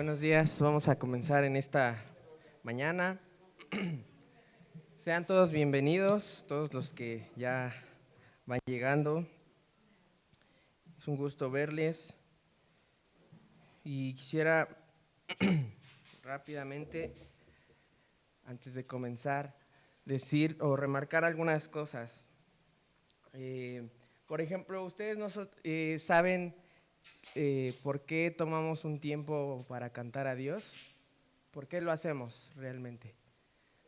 Buenos días, vamos a comenzar en esta mañana. Sean todos bienvenidos, todos los que ya van llegando. Es un gusto verles y quisiera rápidamente, antes de comenzar, decir o remarcar algunas cosas. Por ejemplo, ustedes saben por qué tomamos un tiempo para cantar a Dios. ¿Por qué lo hacemos realmente?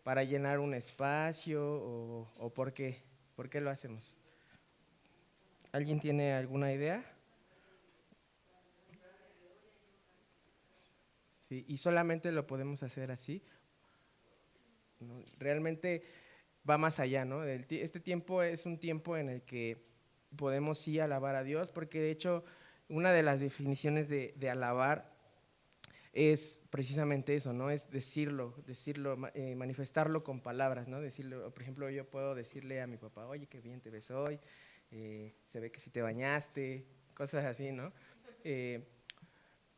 ¿Para llenar un espacio o por qué? ¿Por qué lo hacemos? ¿Alguien tiene alguna idea? Sí, ¿y solamente lo podemos hacer así? No, realmente va más allá, ¿no? Este tiempo es un tiempo en el que podemos sí alabar a Dios, porque de hecho una de las definiciones de alabar es precisamente eso, ¿no? Es decirlo, manifestarlo con palabras, ¿no? Decirlo, por ejemplo, yo puedo decirle a mi papá, oye, qué bien te ves hoy, se ve que sí te bañaste, cosas así, ¿no? Eh,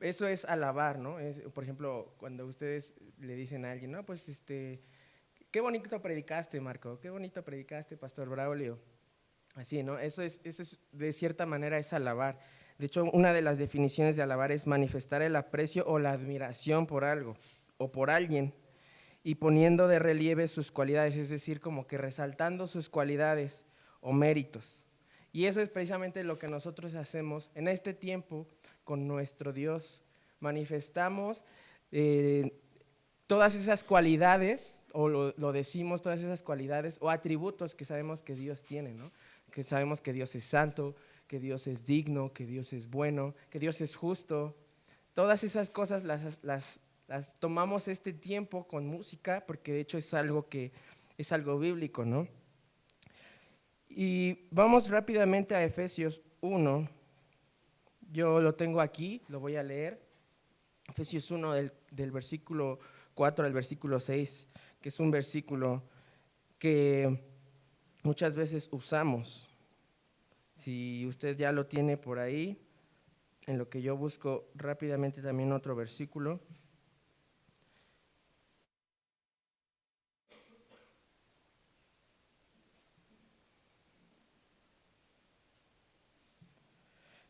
Eso es alabar, ¿no? Por ejemplo, cuando ustedes le dicen a alguien, no, pues qué bonito predicaste, Marco, qué bonito predicaste, Pastor Braulio. Así, ¿no? Eso es, de cierta manera, es alabar. De hecho, una de las definiciones de alabar es manifestar el aprecio o la admiración por algo o por alguien y poniendo de relieve sus cualidades, es decir, como que resaltando sus cualidades o méritos. Y eso es precisamente lo que nosotros hacemos en este tiempo con nuestro Dios. Manifestamos todas esas cualidades, o lo decimos, todas esas cualidades o atributos que sabemos que Dios tiene, ¿no? Que sabemos que Dios es santo, que Dios es digno, que Dios es bueno, que Dios es justo. Todas esas cosas las tomamos este tiempo con música, porque de hecho es algo bíblico, ¿no? Y vamos rápidamente a Efesios 1. Yo lo tengo aquí, lo voy a leer. Efesios 1 del versículo 4 al versículo 6, que es un versículo que muchas veces usamos. Si usted ya lo tiene por ahí, en lo que yo busco rápidamente también otro versículo.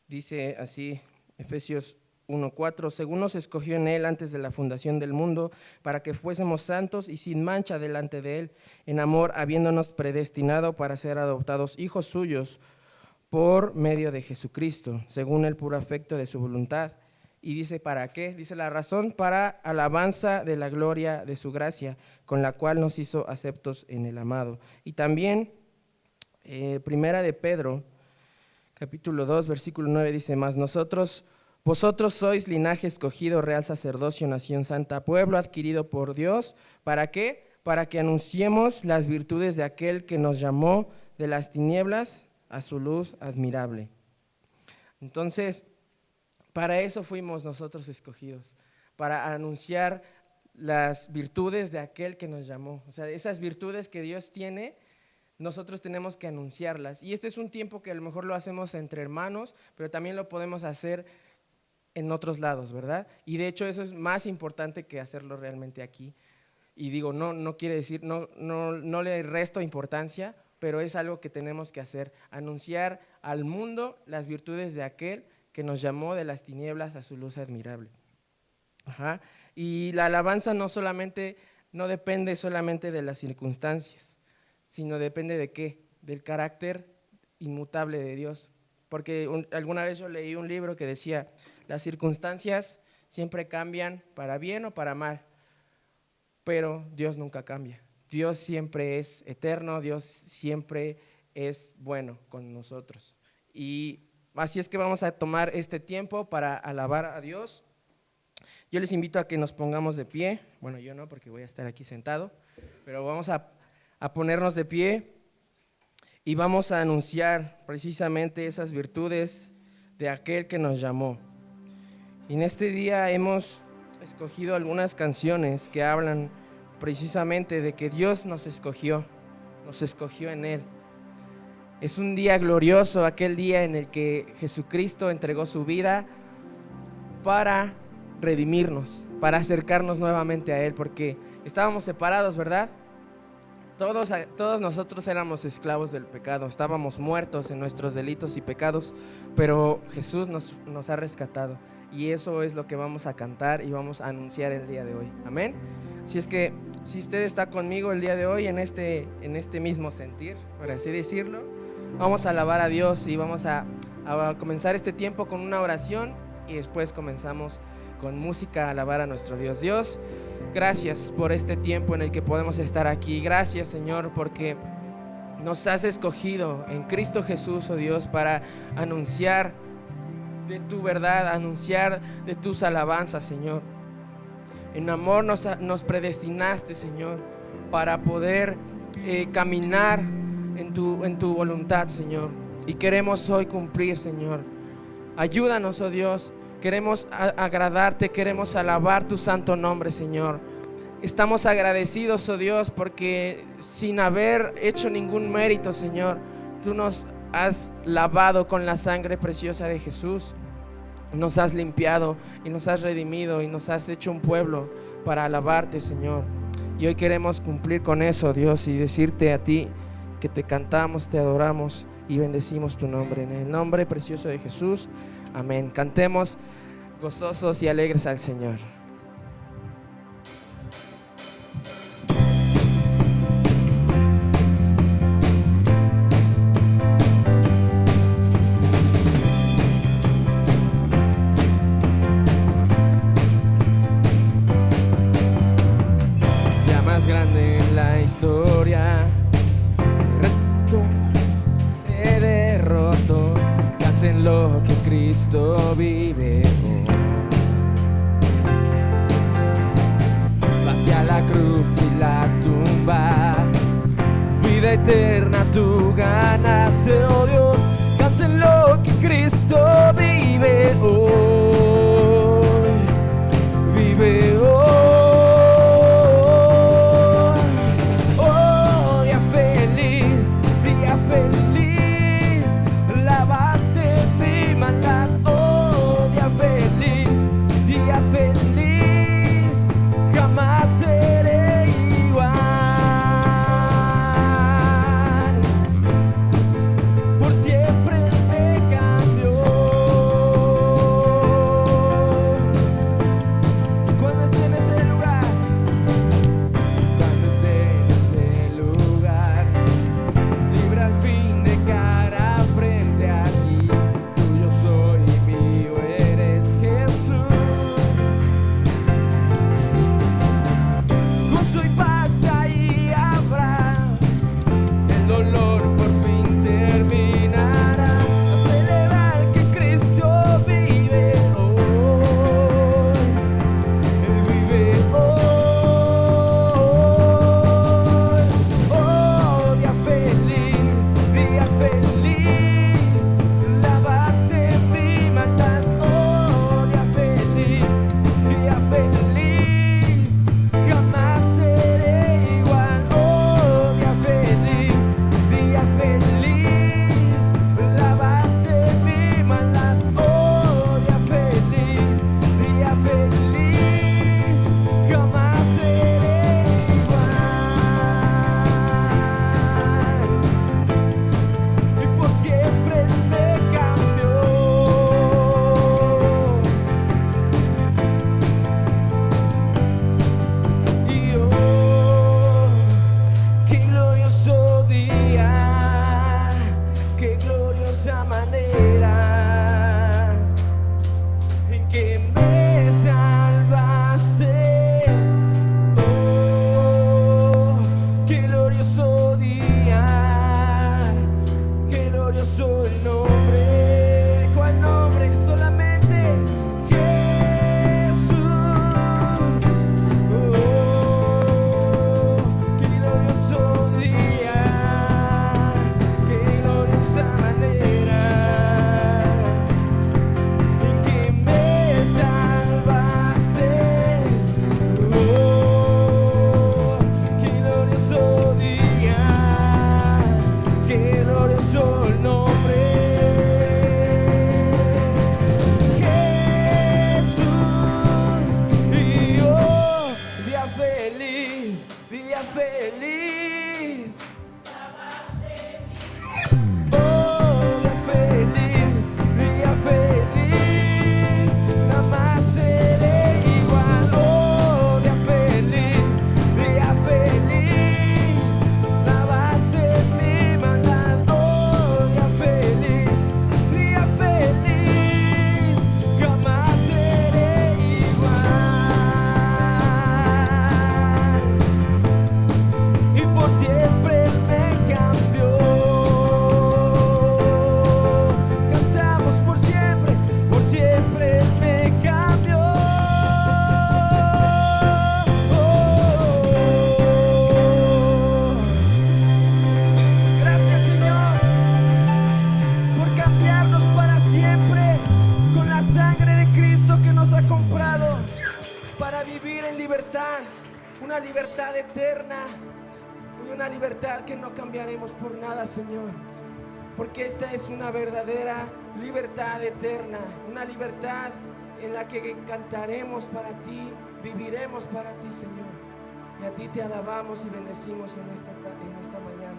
Dice así, Efesios 1:4, según nos escogió en Él antes de la fundación del mundo, para que fuésemos santos y sin mancha delante de Él, en amor, habiéndonos predestinado para ser adoptados hijos suyos por medio de Jesucristo, según el puro afecto de su voluntad. Y dice, ¿para qué? Dice, la razón para alabanza de la gloria de su gracia, con la cual nos hizo aceptos en el amado. Y también, primera de Pedro, capítulo 2, versículo 9, dice, mas vosotros sois linaje escogido, real sacerdocio, nación santa, pueblo adquirido por Dios. ¿Para qué? Para que anunciemos las virtudes de aquel que nos llamó de las tinieblas a su luz admirable. Entonces, para eso fuimos nosotros escogidos, para anunciar las virtudes de aquel que nos llamó. O sea, esas virtudes que Dios tiene, nosotros tenemos que anunciarlas. Y este es un tiempo que a lo mejor lo hacemos entre hermanos, pero también lo podemos hacer en otros lados, ¿verdad? Y de hecho eso es más importante que hacerlo realmente aquí. Y digo, no quiere decir, no le resto importancia, pero es algo que tenemos que hacer, anunciar al mundo las virtudes de aquel que nos llamó de las tinieblas a su luz admirable. Ajá. Y la alabanza no depende solamente de las circunstancias, sino depende de qué, del carácter inmutable de Dios. Porque alguna vez yo leí un libro que decía, las circunstancias siempre cambian para bien o para mal, pero Dios nunca cambia. Dios siempre es eterno, Dios siempre es bueno con nosotros. Y así es que vamos a tomar este tiempo para alabar a Dios. Yo les invito a que nos pongamos de pie. Bueno, yo no, porque voy a estar aquí sentado, pero vamos a ponernos de pie y vamos a anunciar precisamente esas virtudes de aquel que nos llamó. Y en este día hemos escogido algunas canciones que hablan precisamente de que Dios nos escogió en Él. Es un día glorioso, aquel día en el que Jesucristo entregó su vida para redimirnos, para acercarnos nuevamente a Él, porque estábamos separados, ¿verdad? Todos nosotros éramos esclavos del pecado, estábamos muertos en nuestros delitos y pecados, pero Jesús nos ha rescatado, y eso es lo que vamos a cantar y vamos a anunciar el día de hoy. Amén. Así es que si usted está conmigo el día de hoy en este mismo sentir, por así decirlo, vamos a alabar a Dios y vamos a comenzar este tiempo con una oración, y después comenzamos con música a alabar a nuestro Dios. Dios, gracias por este tiempo en el que podemos estar aquí. Gracias, Señor, porque nos has escogido en Cristo Jesús, oh Dios, para anunciar de tu verdad, anunciar de tus alabanzas, Señor. En amor nos predestinaste, Señor, para poder caminar en tu voluntad, Señor. Y queremos hoy cumplir, Señor. Ayúdanos, oh Dios. Queremos agradarte, queremos alabar tu santo nombre, Señor. Estamos agradecidos, oh Dios, porque sin haber hecho ningún mérito, Señor, tú nos has lavado con la sangre preciosa de Jesús. Nos has limpiado y nos has redimido y nos has hecho un pueblo para alabarte, Señor. Y hoy queremos cumplir con eso, Dios, y decirte a ti que te cantamos, te adoramos y bendecimos tu nombre. En el nombre precioso de Jesús, amén. Cantemos gozosos y alegres al Señor. Ya más grande en la historia, te derroto. Canten lo que Cristo vive hoy. Hacia la cruz y la tumba, vida eterna tú ganaste, oh Dios. Canten lo que Cristo vive hoy, vive hoy. Oh, día feliz, lavaste mi maldad. Oh, día feliz, jamás seré igual. Por feliz. Oh, día feliz, día feliz, nada más seré igual. Oh, día feliz, lavaste mi maldad. Oh, día feliz, jamás seré igual. Y por siempre me cambió. Cantamos por siempre me cambió. Gracias, Señor, por cambiarnos para siempre con la sangre de Cristo que nos ha comprado para vivir en libertad, una libertad eterna y una libertad que no cambiaremos por nada, Señor, porque esta es una verdadera libertad eterna, una libertad en la que cantaremos para ti, viviremos para ti, Señor, y a ti te alabamos y bendecimos en esta mañana.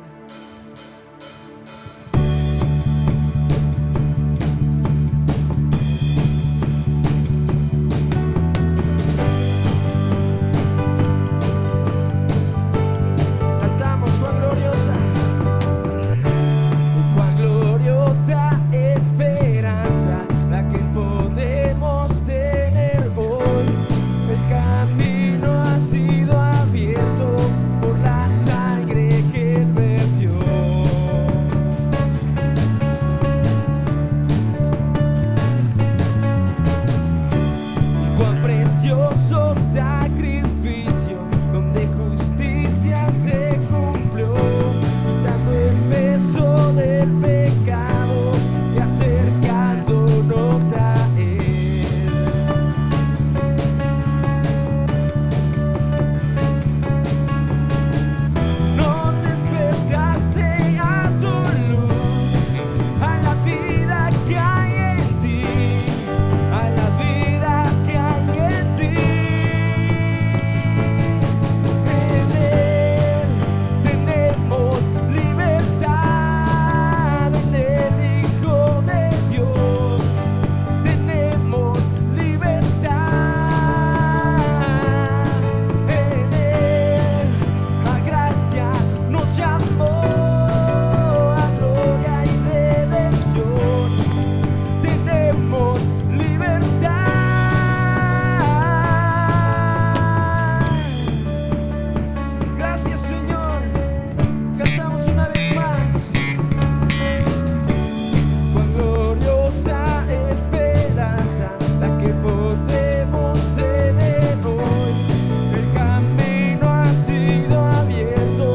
Cantamos cuán gloriosa, cuán gloriosa esperanza la que podemos tener hoy. El camino ha sido abierto por la sangre que Él vertió. Cuán precioso sacrificio, donde justicia se cumplió, quitando el peso del pecado y acercándonos a Él. Nos despertaste a tu luz, a la vida que hay en ti, a la vida que hay en ti. En Él tenemos libertad, en el Hijo de Dios tenemos libertad. En Él la gracia nos llamó a gloria y redención. Tenemos libertad. Gracias, Señor. Cantamos una vez más. Cuán gloriosa esperanza la que podemos tener hoy. El camino ha sido abierto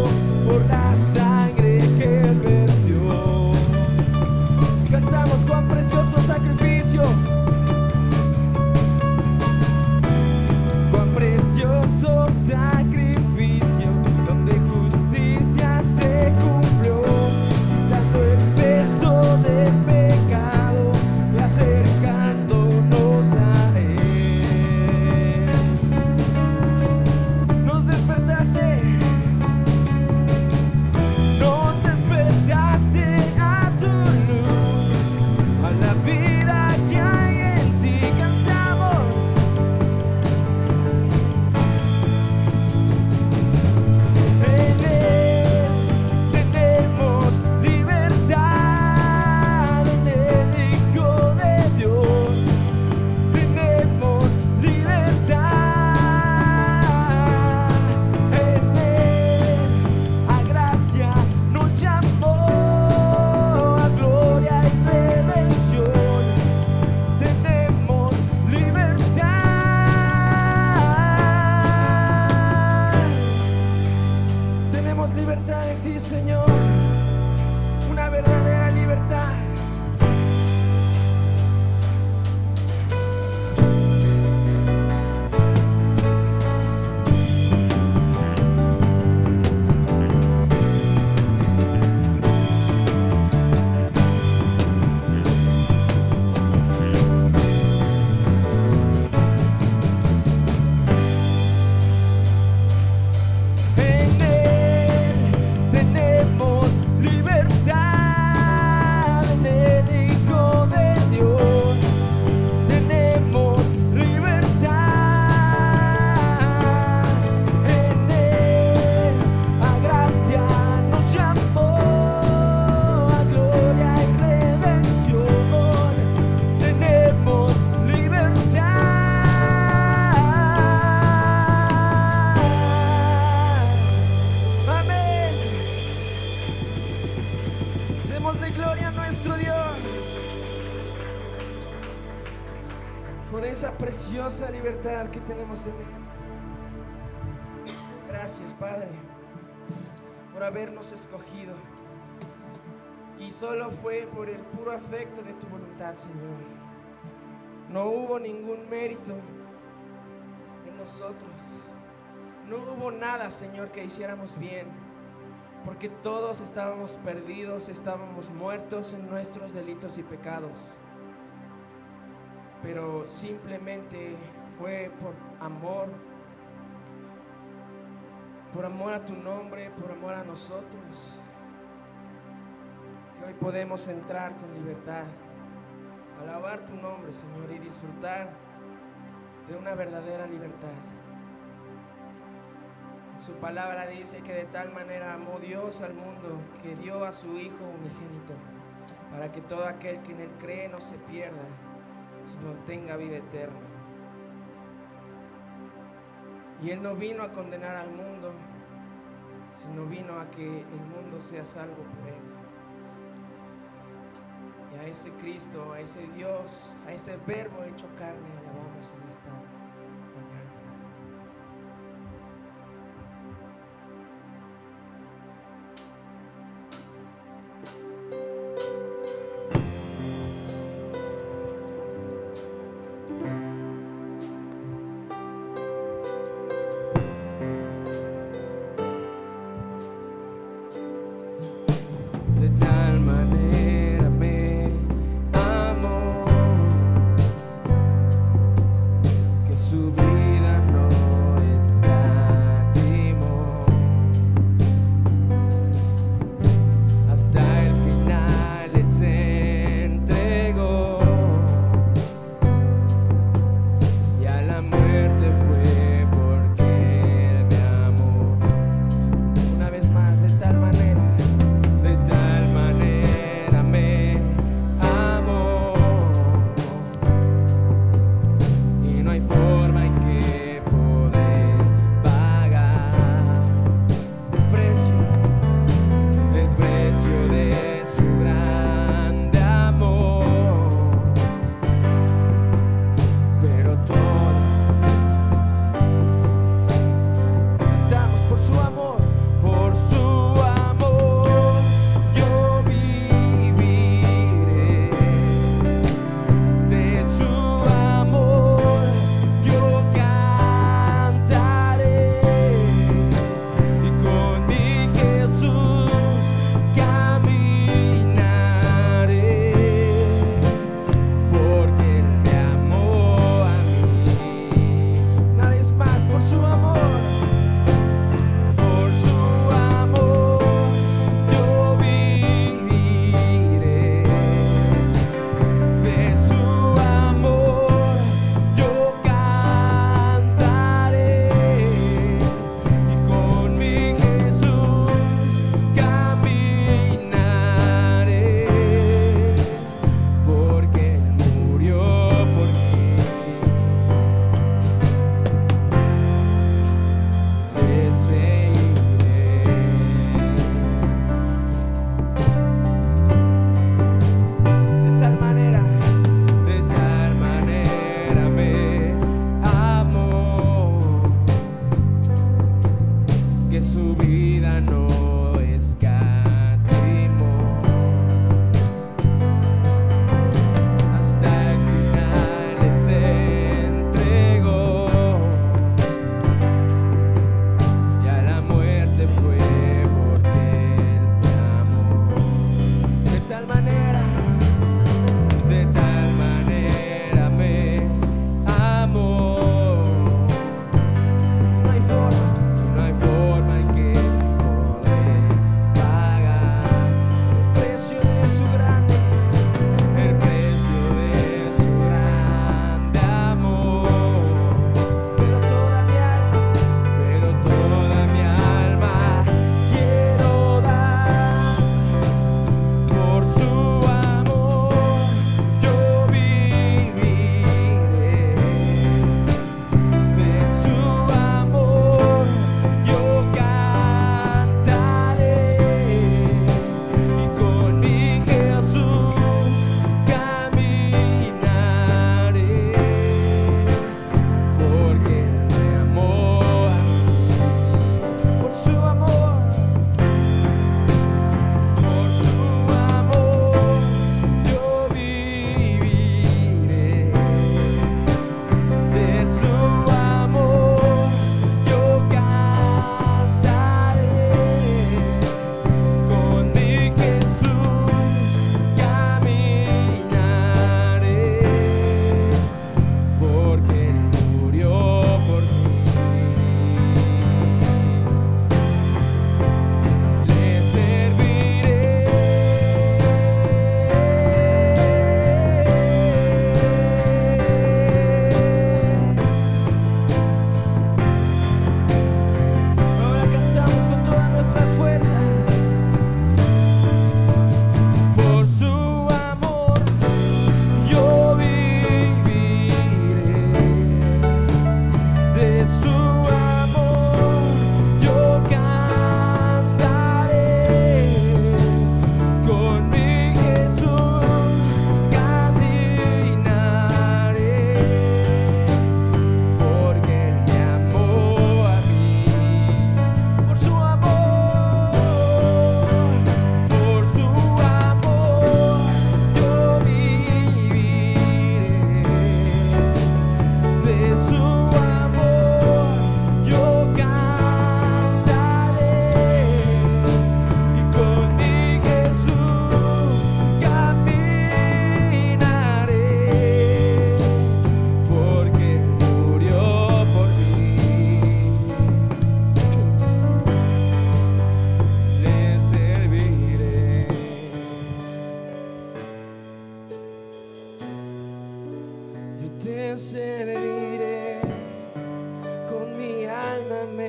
por la sangre que Él vertió. Cantamos cuán precioso sacrificio, cuán precioso sacrificio, donde justicia se cumplió, quitando el peso del pecado y acercándonos a Él. Nos despertaste a tu luz, a la vida que hay en ti. Cantamos. En Él tenemos libertad, en el Hijo de Dios tenemos libertad. En Él a gracia nos llamó, a gloria y redención. Tenemos libertad. Tenemos libertad en ti, Señor, una verdadera libertad. En preciosa libertad que tenemos en Él. Gracias, Padre, por habernos escogido. Y solo fue por el puro afecto de tu voluntad, Señor. No hubo ningún mérito en nosotros. No hubo nada, Señor, que hiciéramos bien, porque todos estábamos perdidos, estábamos muertos en nuestros delitos y pecados. Pero simplemente fue por amor a tu nombre, por amor a nosotros, que hoy podemos entrar con libertad, alabar tu nombre, Señor, y disfrutar de una verdadera libertad. Su palabra dice que de tal manera amó Dios al mundo que dio a su Hijo unigénito, para que todo aquel que en Él cree no se pierda, sino tenga vida eterna. Y Él no vino a condenar al mundo, sino vino a que el mundo sea salvo por Él. Y a ese Cristo, a ese Dios, a ese Verbo hecho carne, alabamos en esta mañana.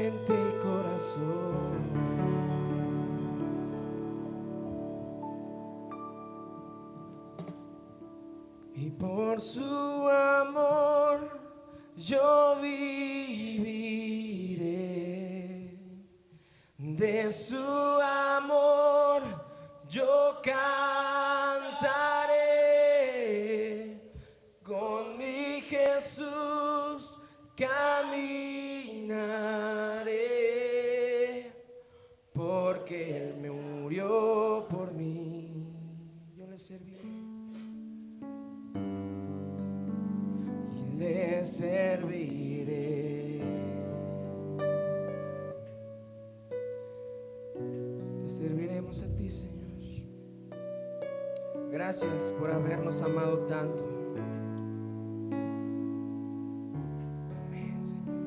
mente y corazón. Y por su amor yo viviré, de su amor yo cantaré, con mi Jesús caminaré, porque Él me murió por mí. Yo le serviré. Le serviré. Te serviremos a ti, Señor. Gracias por habernos amado tanto. Amén, Señor.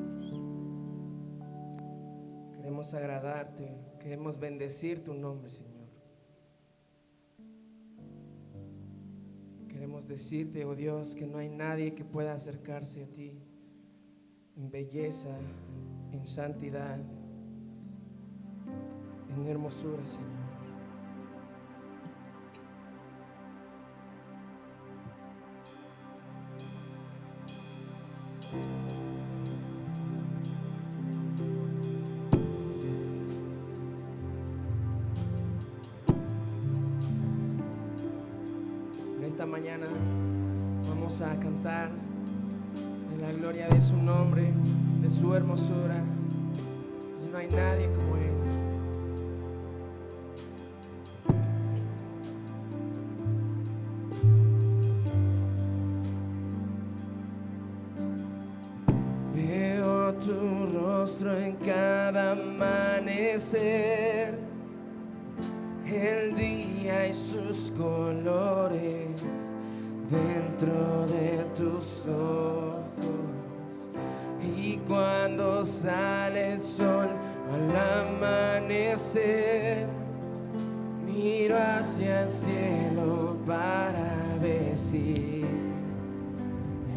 Queremos agradarte, queremos bendecir tu nombre, Señor. Queremos decirte, oh Dios, que no hay nadie que pueda acercarse a ti en belleza, en santidad, en hermosura, Señor. Esta mañana vamos a cantar en la gloria de su nombre, de su hermosura, y no hay nadie como Él. Veo tu rostro en cada amanecer, el día y sus colores dentro de tus ojos, y cuando sale el sol al amanecer, miro hacia el cielo para decir: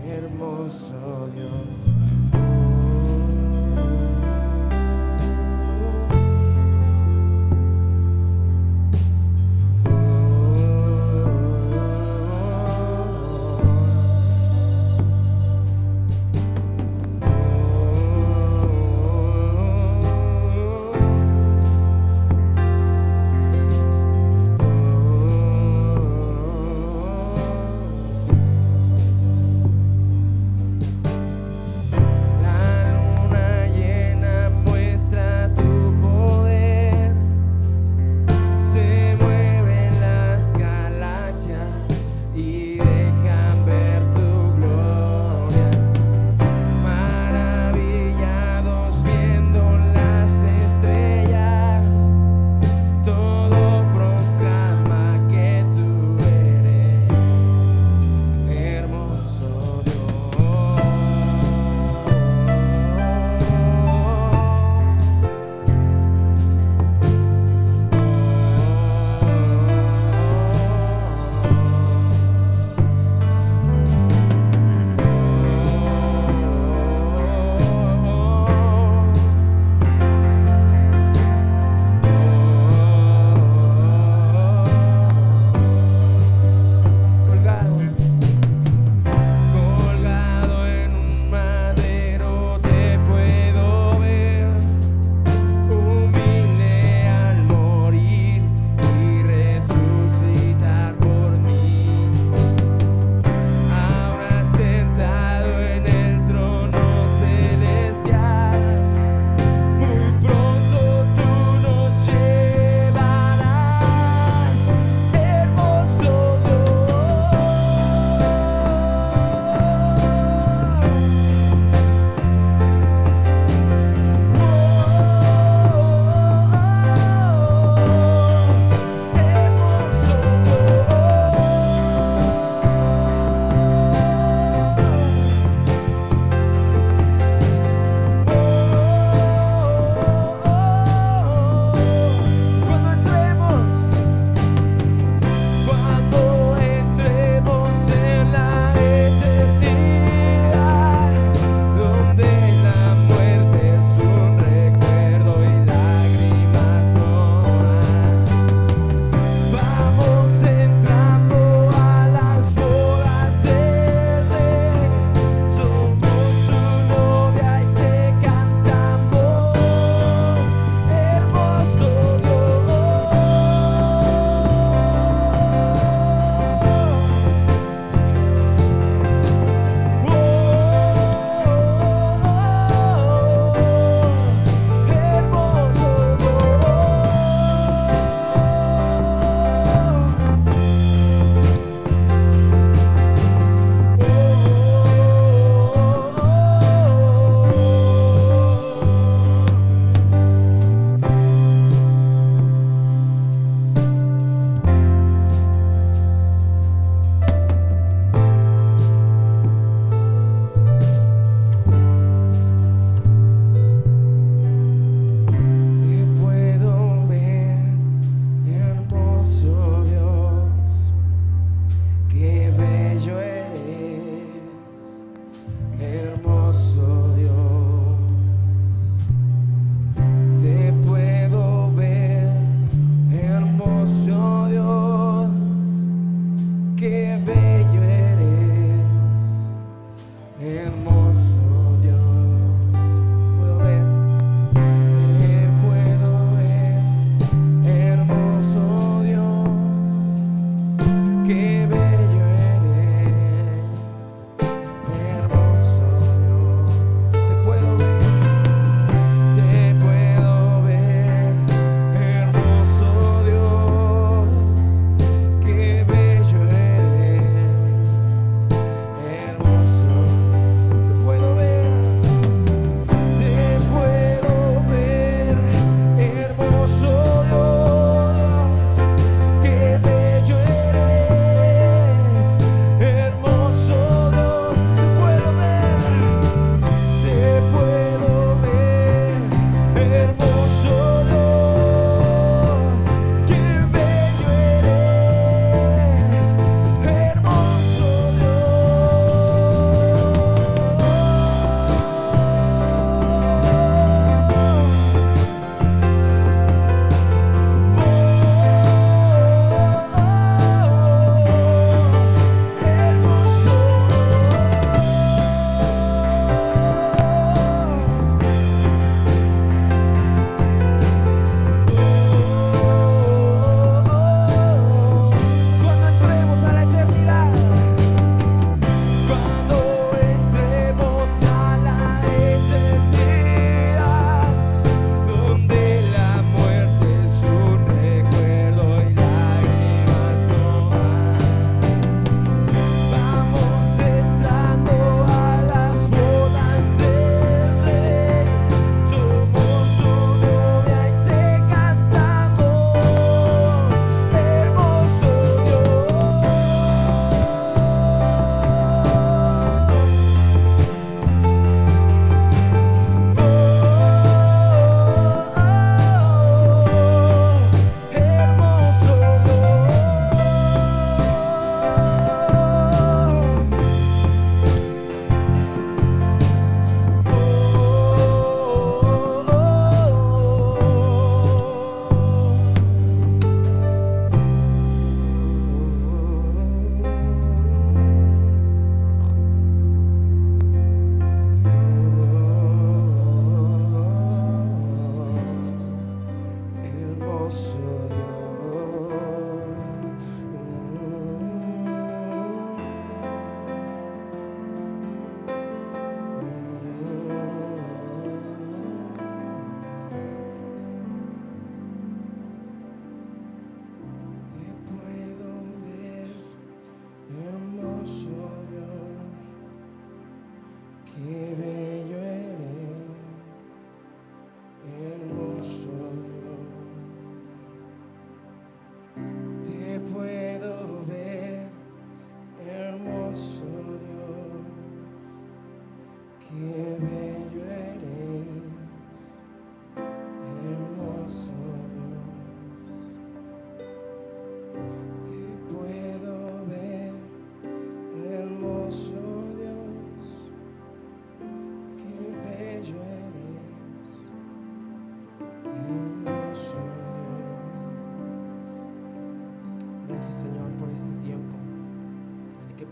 hermoso Dios. La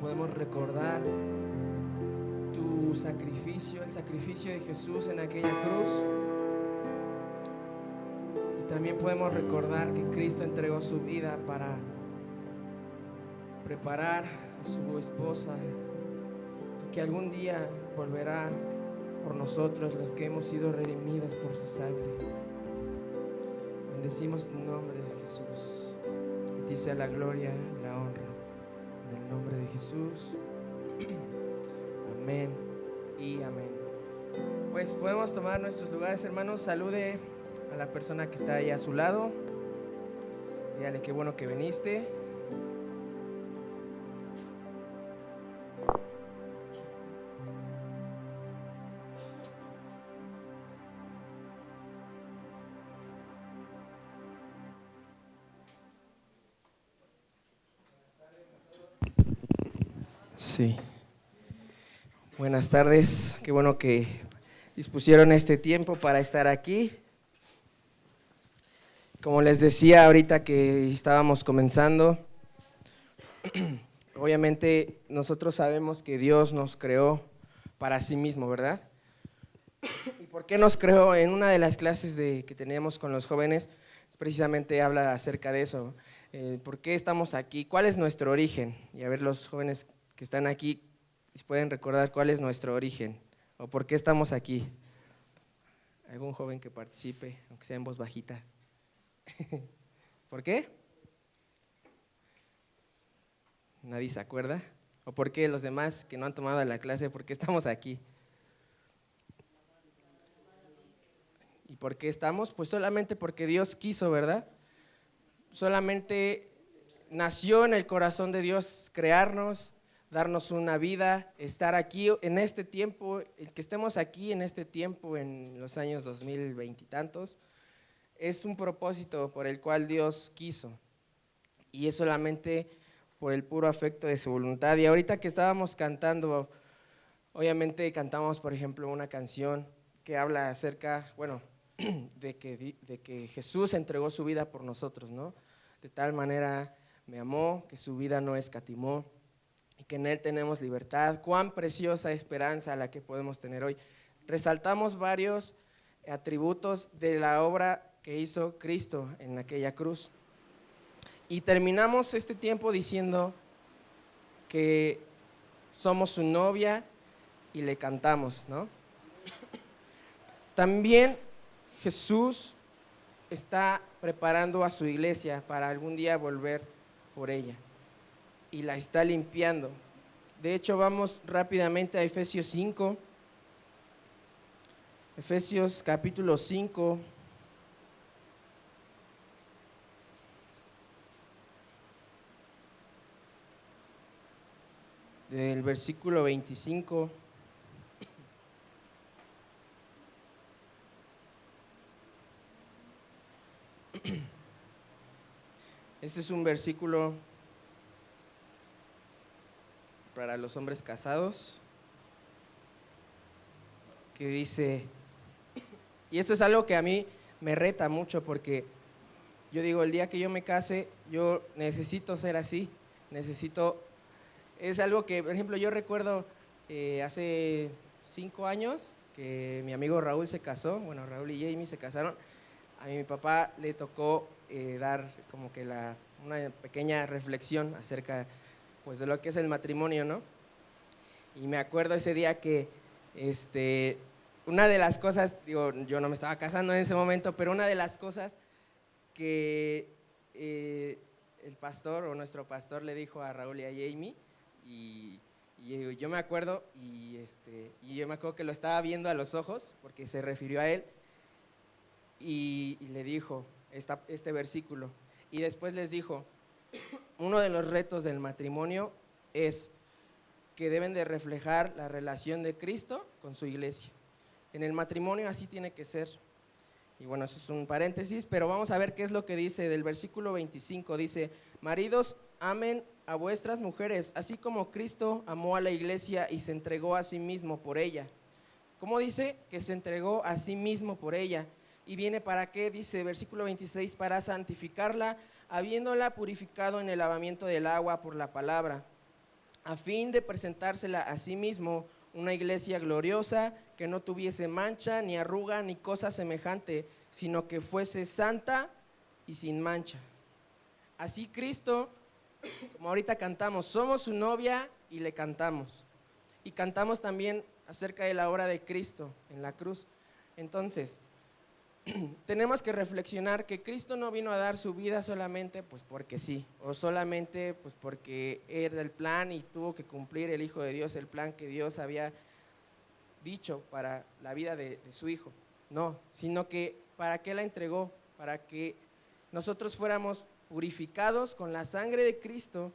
podemos recordar tu sacrificio, el sacrificio de Jesús en aquella cruz. Y también podemos recordar que Cristo entregó su vida para preparar a su esposa, y que algún día volverá por nosotros, los que hemos sido redimidos por su sangre. Bendecimos tu nombre, Jesús. A ti sea la gloria y la honra. En el nombre de Jesús. Amén y amén. Pues podemos tomar nuestros lugares, hermanos. Salude a la persona que está ahí a su lado. Dígale qué bueno que viniste. Sí. Buenas tardes. Qué bueno que dispusieron este tiempo para estar aquí. Como les decía ahorita que estábamos comenzando, obviamente nosotros sabemos que Dios nos creó para sí mismo, ¿verdad? ¿Y por qué nos creó? En una de las clases que teníamos con los jóvenes, precisamente habla acerca de eso. ¿Por qué estamos aquí? ¿Cuál es nuestro origen? Y a ver, los jóvenes que están aquí, si pueden recordar cuál es nuestro origen o por qué estamos aquí. ¿Algún joven que participe, aunque sea en voz bajita? ¿Por qué? ¿Nadie se acuerda? ¿O por qué los demás que no han tomado la clase, por qué estamos aquí? ¿Y por qué estamos? Pues solamente porque Dios quiso, ¿verdad? Solamente nació en el corazón de Dios crearnos, darnos una vida, estar aquí en este tiempo, el que estemos aquí en este tiempo, en los años 2020 y tantos, es un propósito por el cual Dios quiso, y es solamente por el puro afecto de su voluntad. Y ahorita que estábamos cantando, obviamente cantamos, por ejemplo, una canción que habla acerca, bueno, de que Jesús entregó su vida por nosotros, ¿no? De tal manera me amó, que su vida no escatimó, y que en Él tenemos libertad. Cuán preciosa esperanza la que podemos tener hoy. Resaltamos varios atributos de la obra que hizo Cristo en aquella cruz. Y terminamos este tiempo diciendo que somos su novia y le cantamos, ¿no? También Jesús está preparando a su iglesia para algún día volver por ella, y la está limpiando. De hecho, vamos rápidamente a Efesios 5. Efesios capítulo 5. Del versículo 25. Este es un versículo para los hombres casados, que dice, y esto es algo que a mí me reta mucho, porque yo digo, el día que yo me case, yo necesito ser así, es algo que, por ejemplo, yo recuerdo hace 5 años que mi amigo Raúl se casó, bueno, Raúl y Jamie se casaron. A mi papá le tocó dar como que una pequeña reflexión acerca, pues, de lo que es el matrimonio, ¿no? Y me acuerdo ese día que una de las cosas, digo, yo no me estaba casando en ese momento, pero una de las cosas que el pastor o nuestro pastor le dijo a Raúl y a Jamie, y yo me acuerdo, y yo me acuerdo que lo estaba viendo a los ojos, porque se refirió a él, y le dijo este versículo, y después les dijo, uno de los retos del matrimonio es que deben de reflejar la relación de Cristo con su iglesia. En el matrimonio así tiene que ser. Y bueno, eso es un paréntesis, pero vamos a ver qué es lo que dice del versículo 25. Dice, maridos, amen a vuestras mujeres, así como Cristo amó a la iglesia y se entregó a sí mismo por ella. ¿Cómo dice? Que se entregó a sí mismo por ella. ¿Y viene para qué? Dice versículo 26, para santificarla, habiéndola purificado en el lavamiento del agua por la palabra, a fin de presentársela a sí mismo una iglesia gloriosa, que no tuviese mancha, ni arruga, ni cosa semejante, sino que fuese santa y sin mancha. Así Cristo, como ahorita cantamos, somos su novia y le cantamos. Y cantamos también acerca de la obra de Cristo en la cruz. Entonces, tenemos que reflexionar que Cristo no vino a dar su vida solamente pues porque sí, o solamente pues porque era el plan y tuvo que cumplir el Hijo de Dios el plan que Dios había dicho para la vida de su Hijo. No, sino que para qué la entregó, para que nosotros fuéramos purificados con la sangre de Cristo,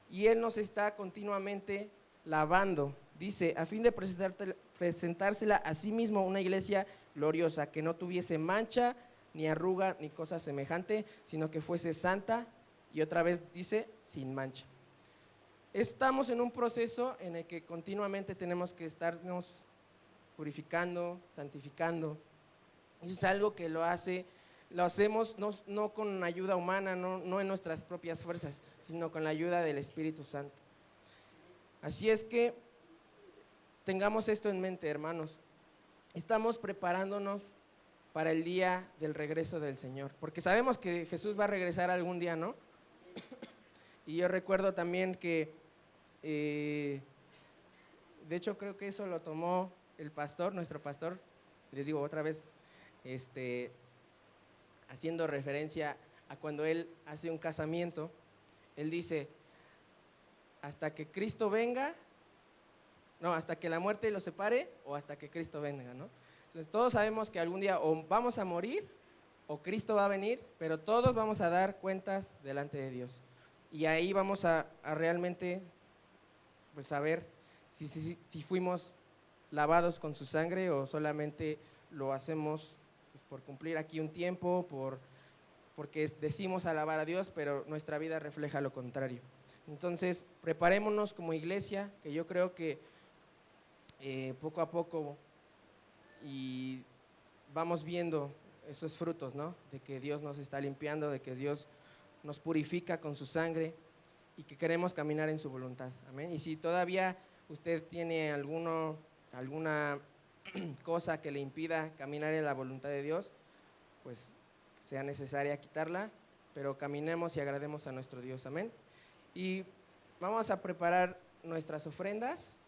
y Él nos está continuamente lavando. Dice, a fin de presentársela a sí mismo una iglesia gloriosa, que no tuviese mancha, ni arruga, ni cosa semejante, sino que fuese santa, y otra vez dice, sin mancha. Estamos en un proceso en el que continuamente tenemos que estarnos purificando, santificando. Eso es algo que lo hacemos no con ayuda humana, no en nuestras propias fuerzas, sino con la ayuda del Espíritu Santo. Así es que tengamos esto en mente, hermanos. Estamos preparándonos para el día del regreso del Señor, porque sabemos que Jesús va a regresar algún día, ¿no? Y yo recuerdo también que, de hecho creo que eso lo tomó el pastor, nuestro pastor, les digo otra vez, haciendo referencia a cuando él hace un casamiento, él dice, hasta que Cristo venga, no, hasta que la muerte los separe o hasta que Cristo venga, ¿no? Entonces todos sabemos que algún día o vamos a morir o Cristo va a venir, pero todos vamos a dar cuentas delante de Dios. Y ahí vamos a realmente pues saber si fuimos lavados con su sangre o solamente lo hacemos pues, por cumplir aquí un tiempo, porque decimos alabar a Dios, pero nuestra vida refleja lo contrario. Entonces, preparémonos como iglesia, que yo creo que poco a poco y vamos viendo esos frutos, ¿no? De que Dios nos está limpiando, de que Dios nos purifica con su sangre y que queremos caminar en su voluntad. Amén. Y si todavía usted tiene alguna cosa que le impida caminar en la voluntad de Dios, pues sea necesaria quitarla, pero caminemos y agrademos a nuestro Dios. Amén. Y vamos a preparar nuestras ofrendas,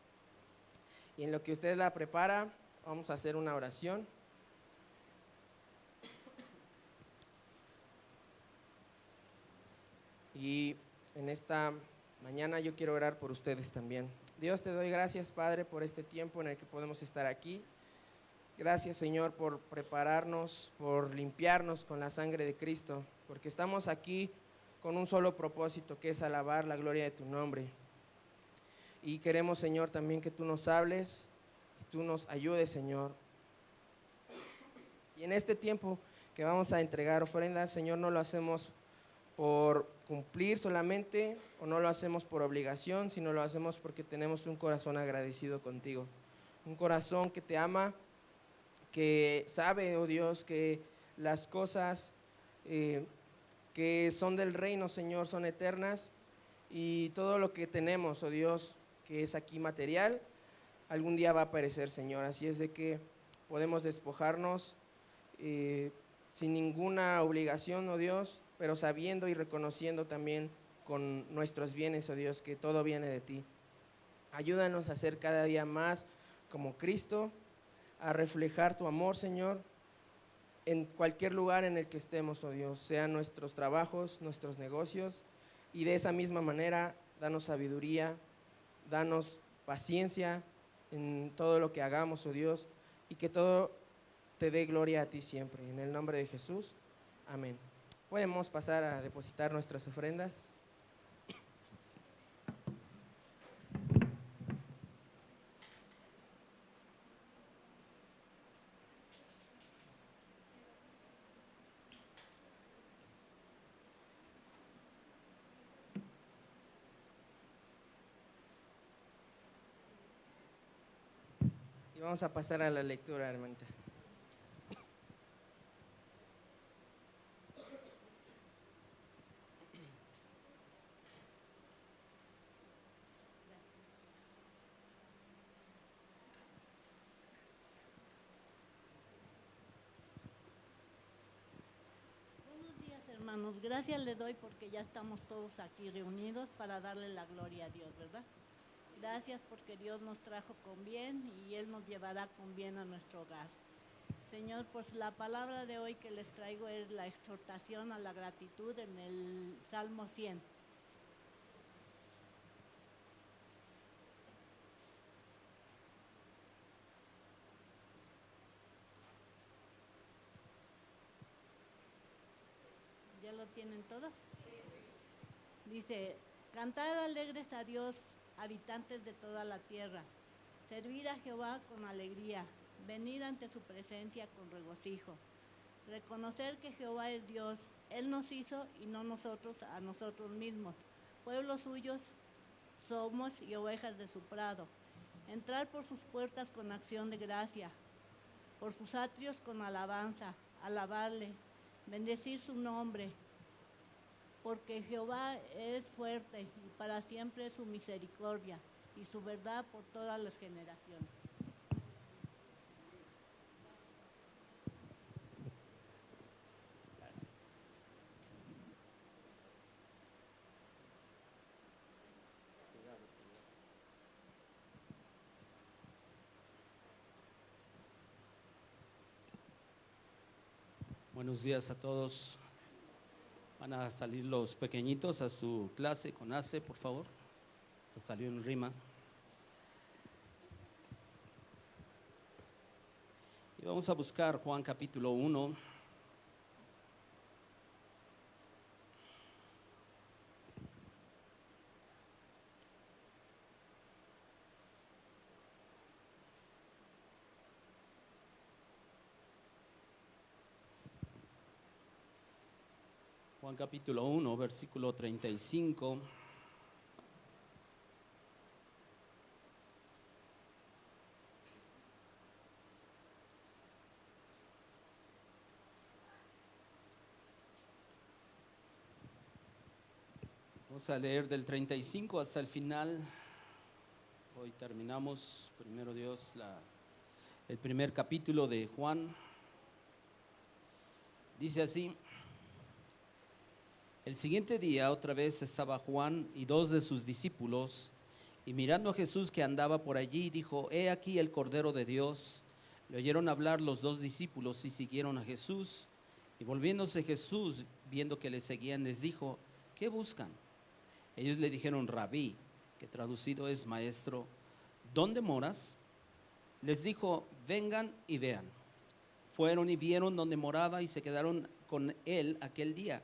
y en lo que usted la prepara, vamos a hacer una oración. Y en esta mañana yo quiero orar por ustedes también. Dios, te doy gracias, Padre, por este tiempo en el que podemos estar aquí. Gracias, Señor, por prepararnos, por limpiarnos con la sangre de Cristo, porque estamos aquí con un solo propósito, que es alabar la gloria de tu nombre. Y queremos, Señor, también que tú nos hables, que tú nos ayudes, Señor. Y en este tiempo que vamos a entregar ofrendas, Señor, no lo hacemos por cumplir solamente, o no lo hacemos por obligación, sino lo hacemos porque tenemos un corazón agradecido contigo, un corazón que te ama, que sabe, oh Dios, que las cosas que son del reino, Señor, son eternas, y todo lo que tenemos, oh Dios, que es aquí material, algún día va a perecer, Señor. Así es de que podemos despojarnos sin ninguna obligación, oh Dios, pero sabiendo y reconociendo también con nuestros bienes, oh Dios, que todo viene de ti. Ayúdanos a ser cada día más como Cristo, a reflejar tu amor, Señor, en cualquier lugar en el que estemos, oh Dios, sean nuestros trabajos, nuestros negocios, y de esa misma manera, danos sabiduría, danos paciencia en todo lo que hagamos, oh Dios, y que todo te dé gloria a ti siempre. En el nombre de Jesús, amén. Podemos pasar a depositar nuestras ofrendas. Y vamos a pasar a la lectura, hermanita. hermanos, gracias le doy porque ya estamos todos aquí reunidos para darle la gloria a Dios, ¿verdad? Gracias porque Dios nos trajo con bien y Él nos llevará con bien a nuestro hogar. Señor, pues la palabra de hoy que les traigo es la exhortación a la gratitud en el Salmo 100. ¿Ya lo tienen todos? Dice, cantar alegres a Dios, habitantes de toda la tierra, servir a Jehová con alegría, venir ante su presencia con regocijo, reconocer que Jehová es Dios, Él nos hizo y no nosotros a nosotros mismos, pueblos suyos somos y ovejas de su prado, entrar por sus puertas con acción de gracia, por sus atrios con alabanza, alabarle, bendecir su nombre, porque Jehová es fuerte y para siempre es su misericordia y su verdad por todas las generaciones. Buenos días a todos. Van a salir los pequeñitos a su clase con ACE, por favor. Esto salió en rima. Y vamos a buscar Juan capítulo 1. Juan capítulo 1, versículo 35. Vamos a leer del 35 hasta el final. Hoy terminamos, primero Dios, el primer capítulo de Juan. Dice así: el siguiente día otra vez estaba Juan y dos de sus discípulos, y mirando a Jesús que andaba por allí, dijo: he aquí el Cordero de Dios. Le oyeron hablar los dos discípulos y siguieron a Jesús. Y volviéndose Jesús, viendo que le seguían, les dijo: ¿qué buscan? Ellos le dijeron: Rabí, que traducido es maestro, ¿dónde moras? Les dijo: vengan y vean. Fueron y vieron donde moraba y se quedaron con él aquel día,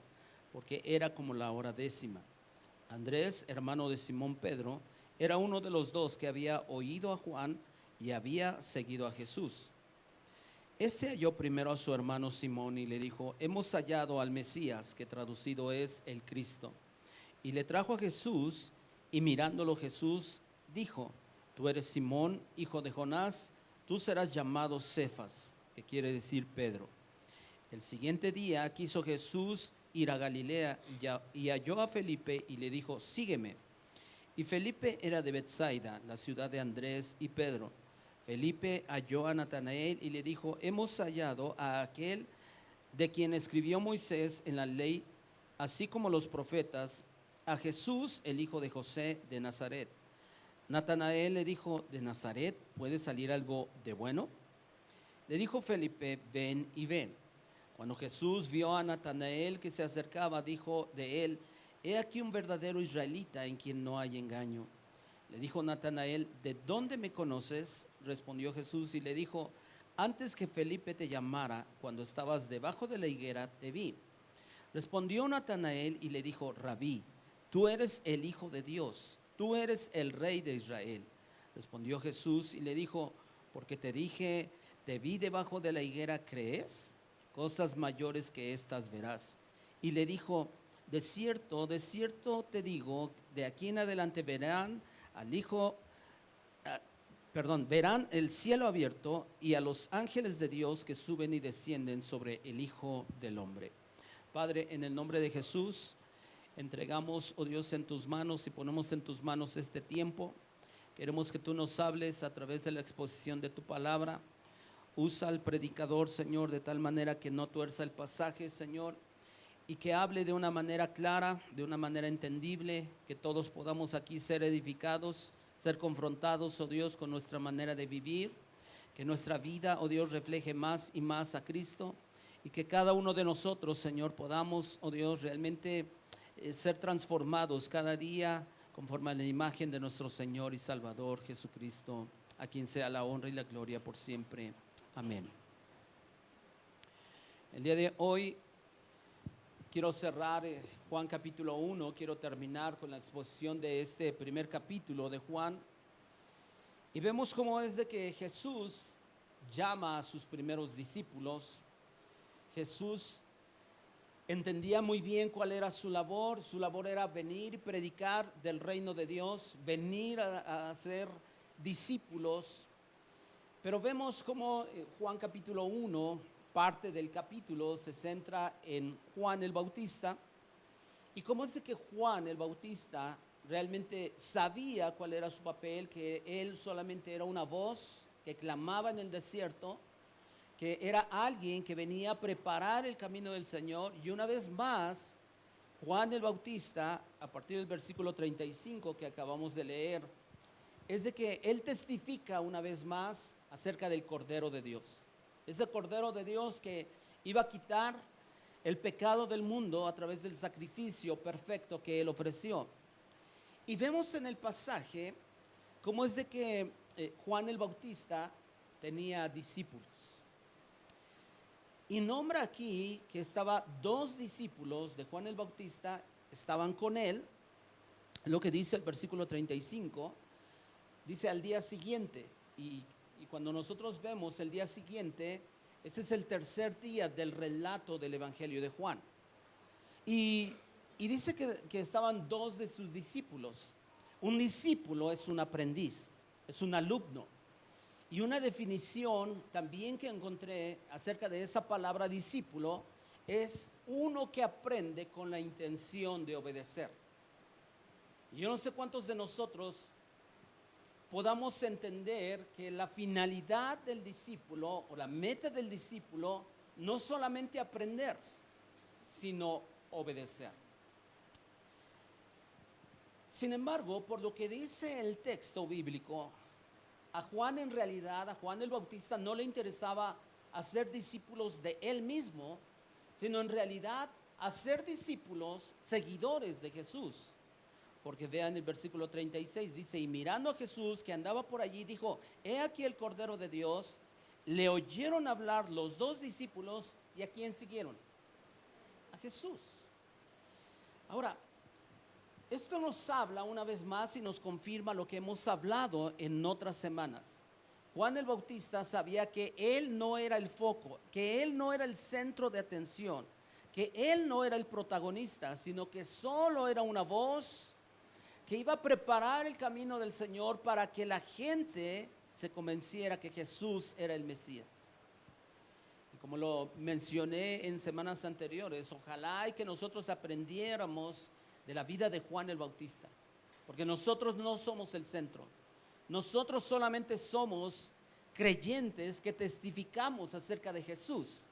porque era como la hora 10:00. Andrés, hermano de Simón Pedro, era uno de los dos que había oído a Juan y había seguido a Jesús. Este halló primero a su hermano Simón y le dijo: hemos hallado al Mesías, que traducido es el Cristo. Y le trajo a Jesús, y mirándolo Jesús dijo: tú eres Simón, hijo de Jonás, tú serás llamado Cefas, que quiere decir Pedro. El siguiente día quiso Jesús ir a Galilea y halló a Felipe y le dijo: sígueme. Y Felipe era de Betsaida, la ciudad de Andrés y Pedro. Felipe halló a Natanael y le dijo: hemos hallado a aquel de quien escribió Moisés en la ley, así como los profetas, a Jesús, el hijo de José de Nazaret. Natanael le dijo: ¿de Nazaret puede salir algo de bueno? Le dijo Felipe: ven y ve. Cuando Jesús vio a Natanael que se acercaba, dijo de él: he aquí un verdadero israelita en quien no hay engaño. Le dijo Natanael: ¿de dónde me conoces? Respondió Jesús y le dijo: antes que Felipe te llamara, cuando estabas debajo de la higuera, te vi. Respondió Natanael y le dijo: Rabí, tú eres el Hijo de Dios, tú eres el Rey de Israel. Respondió Jesús y le dijo: porque te dije, te vi debajo de la higuera, ¿crees? Cosas mayores que estas verás. Y le dijo: de cierto te digo, de aquí en adelante verán verán el cielo abierto y a los ángeles de Dios que suben y descienden sobre el Hijo del Hombre. Padre, en el nombre de Jesús, entregamos, oh Dios, en tus manos y ponemos en tus manos este tiempo. Queremos que tú nos hables a través de la exposición de tu palabra. Usa al predicador, Señor, de tal manera que no tuerza el pasaje, Señor, y que hable de una manera clara, de una manera entendible, que todos podamos aquí ser edificados, ser confrontados, oh Dios, con nuestra manera de vivir, que nuestra vida, oh Dios, refleje más y más a Cristo y que cada uno de nosotros, Señor, podamos, oh Dios, realmente ser transformados cada día conforme a la imagen de nuestro Señor y Salvador Jesucristo, a quien sea la honra y la gloria por siempre. Amén. El día de hoy quiero cerrar Juan capítulo 1, quiero terminar con la exposición de este primer capítulo de Juan. Y vemos cómo es de que Jesús llama a sus primeros discípulos. Jesús entendía muy bien cuál era su labor era venir y predicar del reino de Dios, venir a ser discípulos. Pero vemos cómo Juan capítulo 1, parte del capítulo se centra en Juan el Bautista y cómo es de que Juan el Bautista realmente sabía cuál era su papel, que él solamente era una voz que clamaba en el desierto, que era alguien que venía a preparar el camino del Señor. Y una vez más, Juan el Bautista, a partir del versículo 35 que acabamos de leer, es de que él testifica una vez más acerca del Cordero de Dios. Ese Cordero de Dios que iba a quitar el pecado del mundo a través del sacrificio perfecto que él ofreció. Y vemos en el pasaje cómo es de que Juan el Bautista tenía discípulos. Y nombra aquí que estaba 2 discípulos de Juan el Bautista, estaban con él. Lo que dice el versículo 35, dice al día siguiente. Y cuando nosotros vemos el día siguiente, este es el tercer día del relato del Evangelio de Juan. Y dice que estaban 2 de sus discípulos. Un discípulo es un aprendiz, es un alumno. Y una definición también que encontré acerca de esa palabra discípulo es uno que aprende con la intención de obedecer. Yo no sé cuántos de nosotros podamos entender que la finalidad del discípulo o la meta del discípulo no solamente aprender, sino obedecer. Sin embargo, por lo que dice el texto bíblico, a Juan en realidad, a Juan el Bautista no le interesaba hacer discípulos de él mismo, sino en realidad hacer discípulos seguidores de Jesús. Porque vean el versículo 36, dice, y mirando a Jesús que andaba por allí, dijo, he aquí el Cordero de Dios. Le oyeron hablar los 2 discípulos, ¿y a quién siguieron? A Jesús. Ahora, esto nos habla una vez más y nos confirma lo que hemos hablado en otras semanas. Juan el Bautista sabía que él no era el foco, que él no era el centro de atención, que él no era el protagonista, sino que solo era una voz que iba a preparar el camino del Señor para que la gente se convenciera que Jesús era el Mesías. Y como lo mencioné en semanas anteriores, ojalá y que nosotros aprendiéramos de la vida de Juan el Bautista, porque nosotros no somos el centro, nosotros solamente somos creyentes que testificamos acerca de Jesús.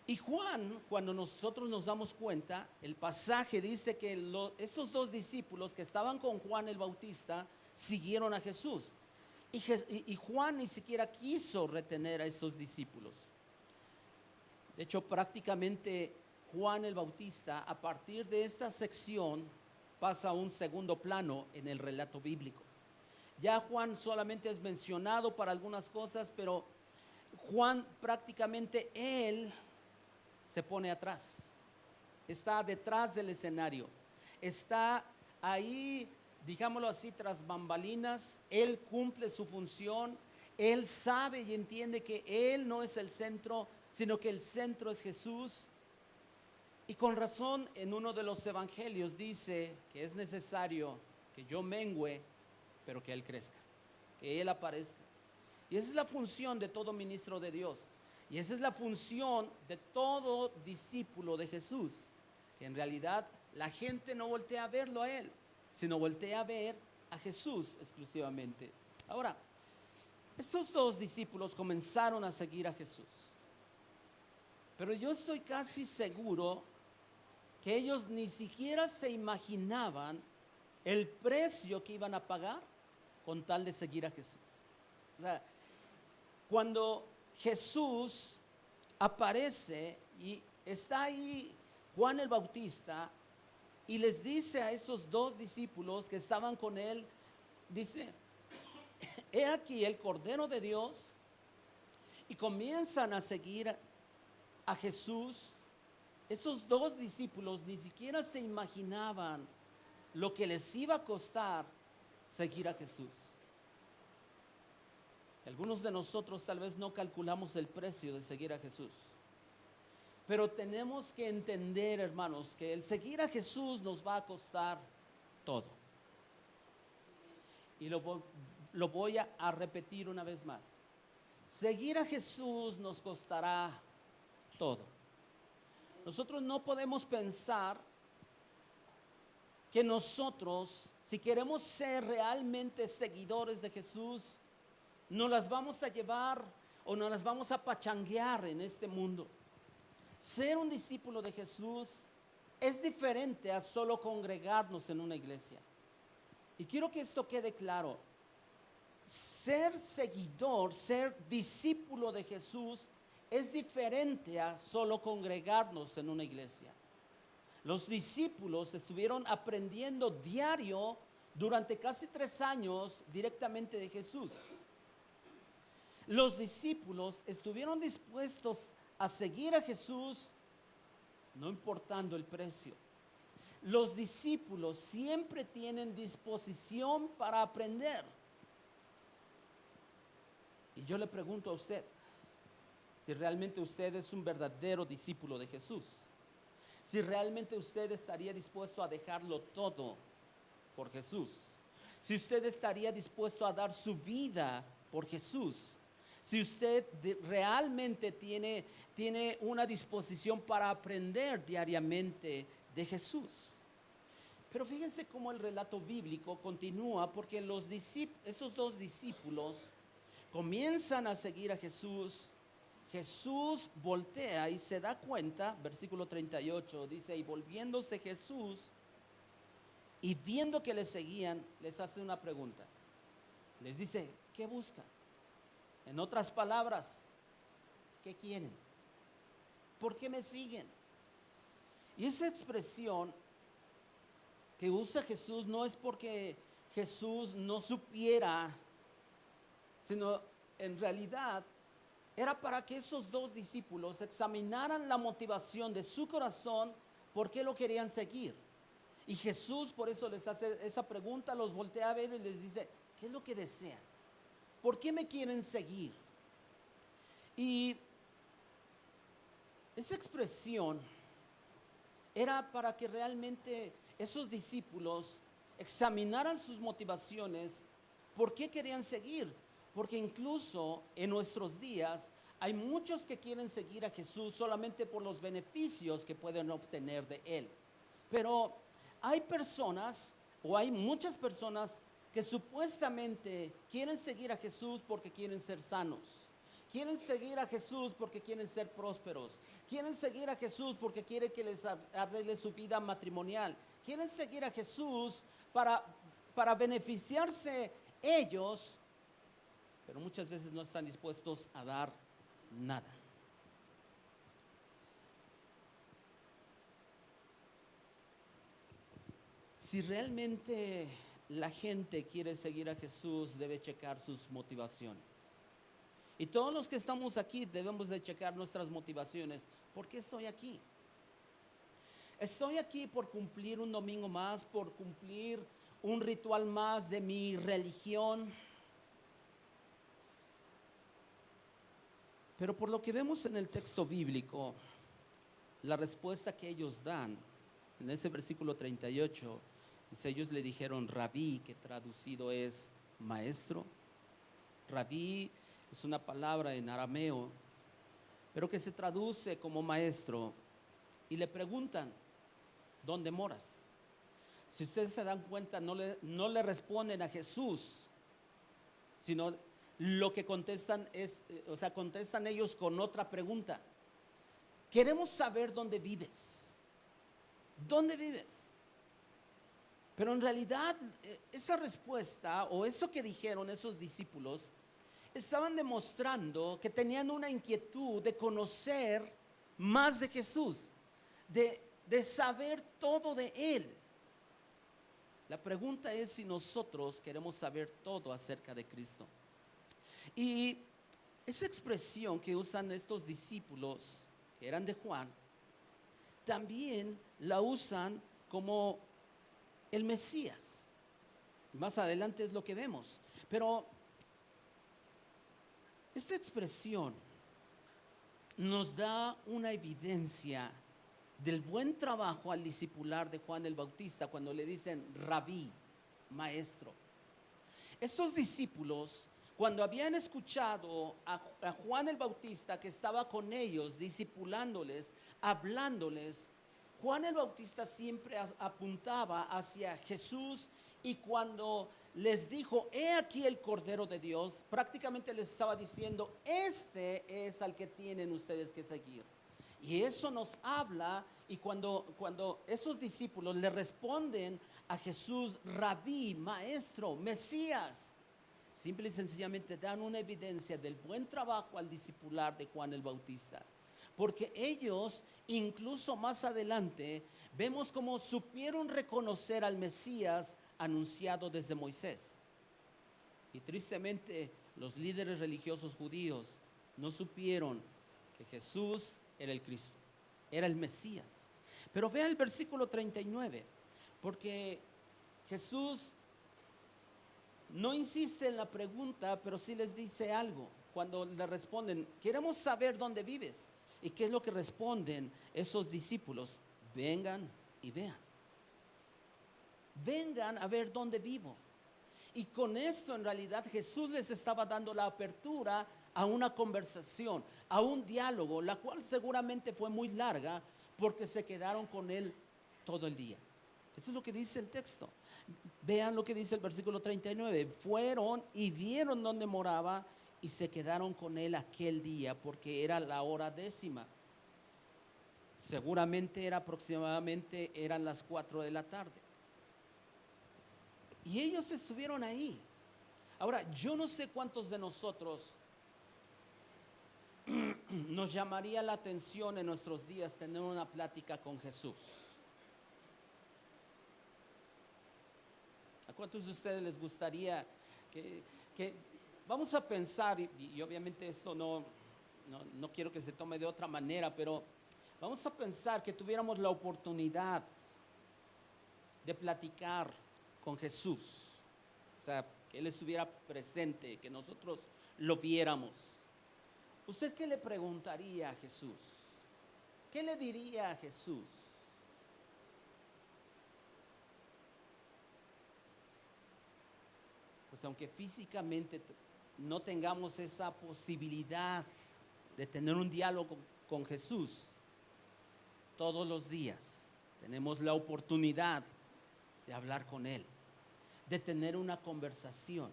Y Juan, cuando nosotros nos damos cuenta, el pasaje dice que estos 2 discípulos que estaban con Juan el Bautista siguieron a Jesús, y Juan ni siquiera quiso retener a esos discípulos. De hecho, prácticamente Juan el Bautista, a partir de esta sección, pasa a un segundo plano en el relato bíblico. Ya Juan solamente es mencionado para algunas cosas, pero Juan prácticamente él se pone atrás, está detrás del escenario, está ahí, digámoslo así, tras bambalinas. Él cumple su función, él sabe y entiende que él no es el centro, sino que el centro es Jesús. Y con razón en uno de los evangelios dice que es necesario que yo mengüe, pero que Él crezca, que Él aparezca. Y esa es la función de todo ministro de Dios. Y esa es la función de todo discípulo de Jesús, que en realidad la gente no voltea a verlo a Él, sino voltea a ver a Jesús exclusivamente. Ahora, estos 2 discípulos comenzaron a seguir a Jesús, pero yo estoy casi seguro que ellos ni siquiera se imaginaban el precio que iban a pagar con tal de seguir a Jesús. O sea, cuando Jesús aparece y está ahí Juan el Bautista y les dice a esos dos discípulos que estaban con él, dice, he aquí el Cordero de Dios, y comienzan a seguir a Jesús. Esos dos discípulos ni siquiera se imaginaban lo que les iba a costar seguir a Jesús. Algunos de nosotros tal vez no calculamos el precio de seguir a Jesús, pero tenemos que entender, hermanos, que el seguir a Jesús nos va a costar todo. Y lo voy a repetir una vez más. Seguir a Jesús nos costará todo. Nosotros no podemos pensar que nosotros, si queremos ser realmente seguidores de Jesús, nos las vamos a llevar o nos las vamos a pachanguear en este mundo. Ser un discípulo de Jesús es diferente a solo congregarnos en una iglesia. Y quiero que esto quede claro. Ser seguidor, ser discípulo de Jesús es diferente a solo congregarnos en una iglesia. Los discípulos estuvieron aprendiendo diario durante casi 3 años directamente de Jesús. Los discípulos estuvieron dispuestos a seguir a Jesús no importando el precio. Los discípulos siempre tienen disposición para aprender. Y yo le pregunto a usted, si realmente usted es un verdadero discípulo de Jesús, si realmente usted estaría dispuesto a dejarlo todo por Jesús, si usted estaría dispuesto a dar su vida por Jesús, si usted realmente tiene una disposición para aprender diariamente de Jesús. Pero fíjense cómo el relato bíblico continúa, porque esos dos discípulos comienzan a seguir a Jesús. Jesús voltea y se da cuenta, versículo 38, dice, y volviéndose Jesús y viendo que le seguían, les hace una pregunta. Les dice, ¿qué buscan? En otras palabras, ¿qué quieren? ¿Por qué me siguen? Y esa expresión que usa Jesús no es porque Jesús no supiera, sino en realidad era para que esos dos discípulos examinaran la motivación de su corazón, por qué lo querían seguir. Y Jesús por eso les hace esa pregunta, los voltea a ver y les dice, ¿qué es lo que desean? ¿Por qué me quieren seguir? Y esa expresión era para que realmente esos discípulos examinaran sus motivaciones, por qué querían seguir. Porque incluso en nuestros días hay muchos que quieren seguir a Jesús solamente por los beneficios que pueden obtener de Él. Pero hay personas, o hay muchas personas que supuestamente quieren seguir a Jesús porque quieren ser sanos. Quieren seguir a Jesús porque quieren ser prósperos. Quieren seguir a Jesús porque quieren que les arregle su vida matrimonial. Quieren seguir a Jesús para beneficiarse ellos, pero muchas veces no están dispuestos a dar nada. Si realmente la gente quiere seguir a Jesús, debe checar sus motivaciones. Y todos los que estamos aquí debemos de checar nuestras motivaciones. ¿Por qué estoy aquí? Estoy aquí por cumplir un domingo más, por cumplir un ritual más de mi religión. Pero por lo que vemos en el texto bíblico, la respuesta que ellos dan, en ese versículo 38, dice, ellos le dijeron rabí, que traducido es maestro. Rabí es una palabra en arameo, pero que se traduce como maestro. Y le preguntan, ¿dónde moras? Si ustedes se dan cuenta, no le responden a Jesús, sino lo que contestan contestan ellos con otra pregunta. Queremos saber dónde vives. ¿dónde vives? Pero en realidad esa respuesta o eso que dijeron esos discípulos estaban demostrando que tenían una inquietud de conocer más de Jesús, de saber todo de Él. La pregunta es si nosotros queremos saber todo acerca de Cristo. Y esa expresión que usan estos discípulos, que eran de Juan, también la usan como el Mesías. Más adelante es lo que vemos. Pero esta expresión nos da una evidencia del buen trabajo al discipular de Juan el Bautista cuando le dicen rabí, maestro. Estos discípulos, cuando habían escuchado a Juan el Bautista que estaba con ellos, discipulándoles, hablándoles, Juan el Bautista siempre apuntaba hacia Jesús, y cuando les dijo, he aquí el Cordero de Dios, prácticamente les estaba diciendo, este es al que tienen ustedes que seguir. Y eso nos habla, y cuando esos discípulos le responden a Jesús, rabí, maestro, Mesías, simple y sencillamente dan una evidencia del buen trabajo al discipular de Juan el Bautista. Porque ellos, incluso más adelante, vemos cómo supieron reconocer al Mesías anunciado desde Moisés. Y tristemente, los líderes religiosos judíos no supieron que Jesús era el Cristo, era el Mesías. Pero vea el versículo 39, porque Jesús no insiste en la pregunta, pero sí les dice algo. Cuando le responden, queremos saber dónde vives. ¿Y qué es lo que responden esos discípulos? Vengan y vean. Vengan a ver dónde vivo. Y con esto en realidad Jesús les estaba dando la apertura a una conversación, a un diálogo, la cual seguramente fue muy larga porque se quedaron con él todo el día. Eso es lo que dice el texto. Vean lo que dice el versículo 39. Fueron y vieron dónde moraba y se quedaron con él aquel día porque era la hora 10:00. Seguramente eran las 4 de la tarde. Y ellos estuvieron ahí. Ahora, yo no sé cuántos de nosotros nos llamaría la atención en nuestros días tener una plática con Jesús. ¿A cuántos de ustedes les gustaría que vamos a pensar, y obviamente esto no quiero que se tome de otra manera, pero vamos a pensar que tuviéramos la oportunidad de platicar con Jesús, o sea, que Él estuviera presente, que nosotros lo viéramos? ¿Usted qué le preguntaría a Jesús? ¿Qué le diría a Jesús? Pues aunque físicamente no tengamos esa posibilidad de tener un diálogo con Jesús, todos los días tenemos la oportunidad de hablar con Él, de tener una conversación.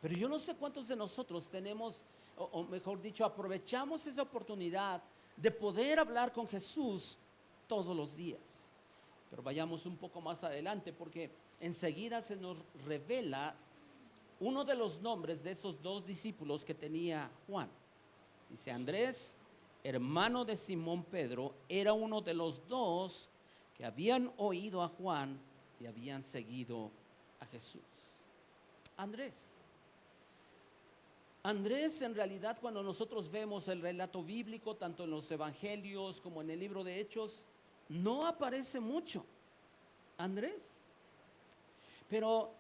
Pero yo no sé cuántos de nosotros tenemos, o mejor dicho, aprovechamos esa oportunidad de poder hablar con Jesús todos los días. Pero vayamos un poco más adelante, porque enseguida se nos revela uno de los nombres de esos 2 discípulos que tenía Juan. Dice, Andrés, hermano de Simón Pedro, era uno de los 2 que habían oído a Juan y habían seguido a Jesús. Andrés, en realidad, cuando nosotros vemos el relato bíblico, tanto en los evangelios como en el libro de Hechos, no aparece mucho Andrés. Pero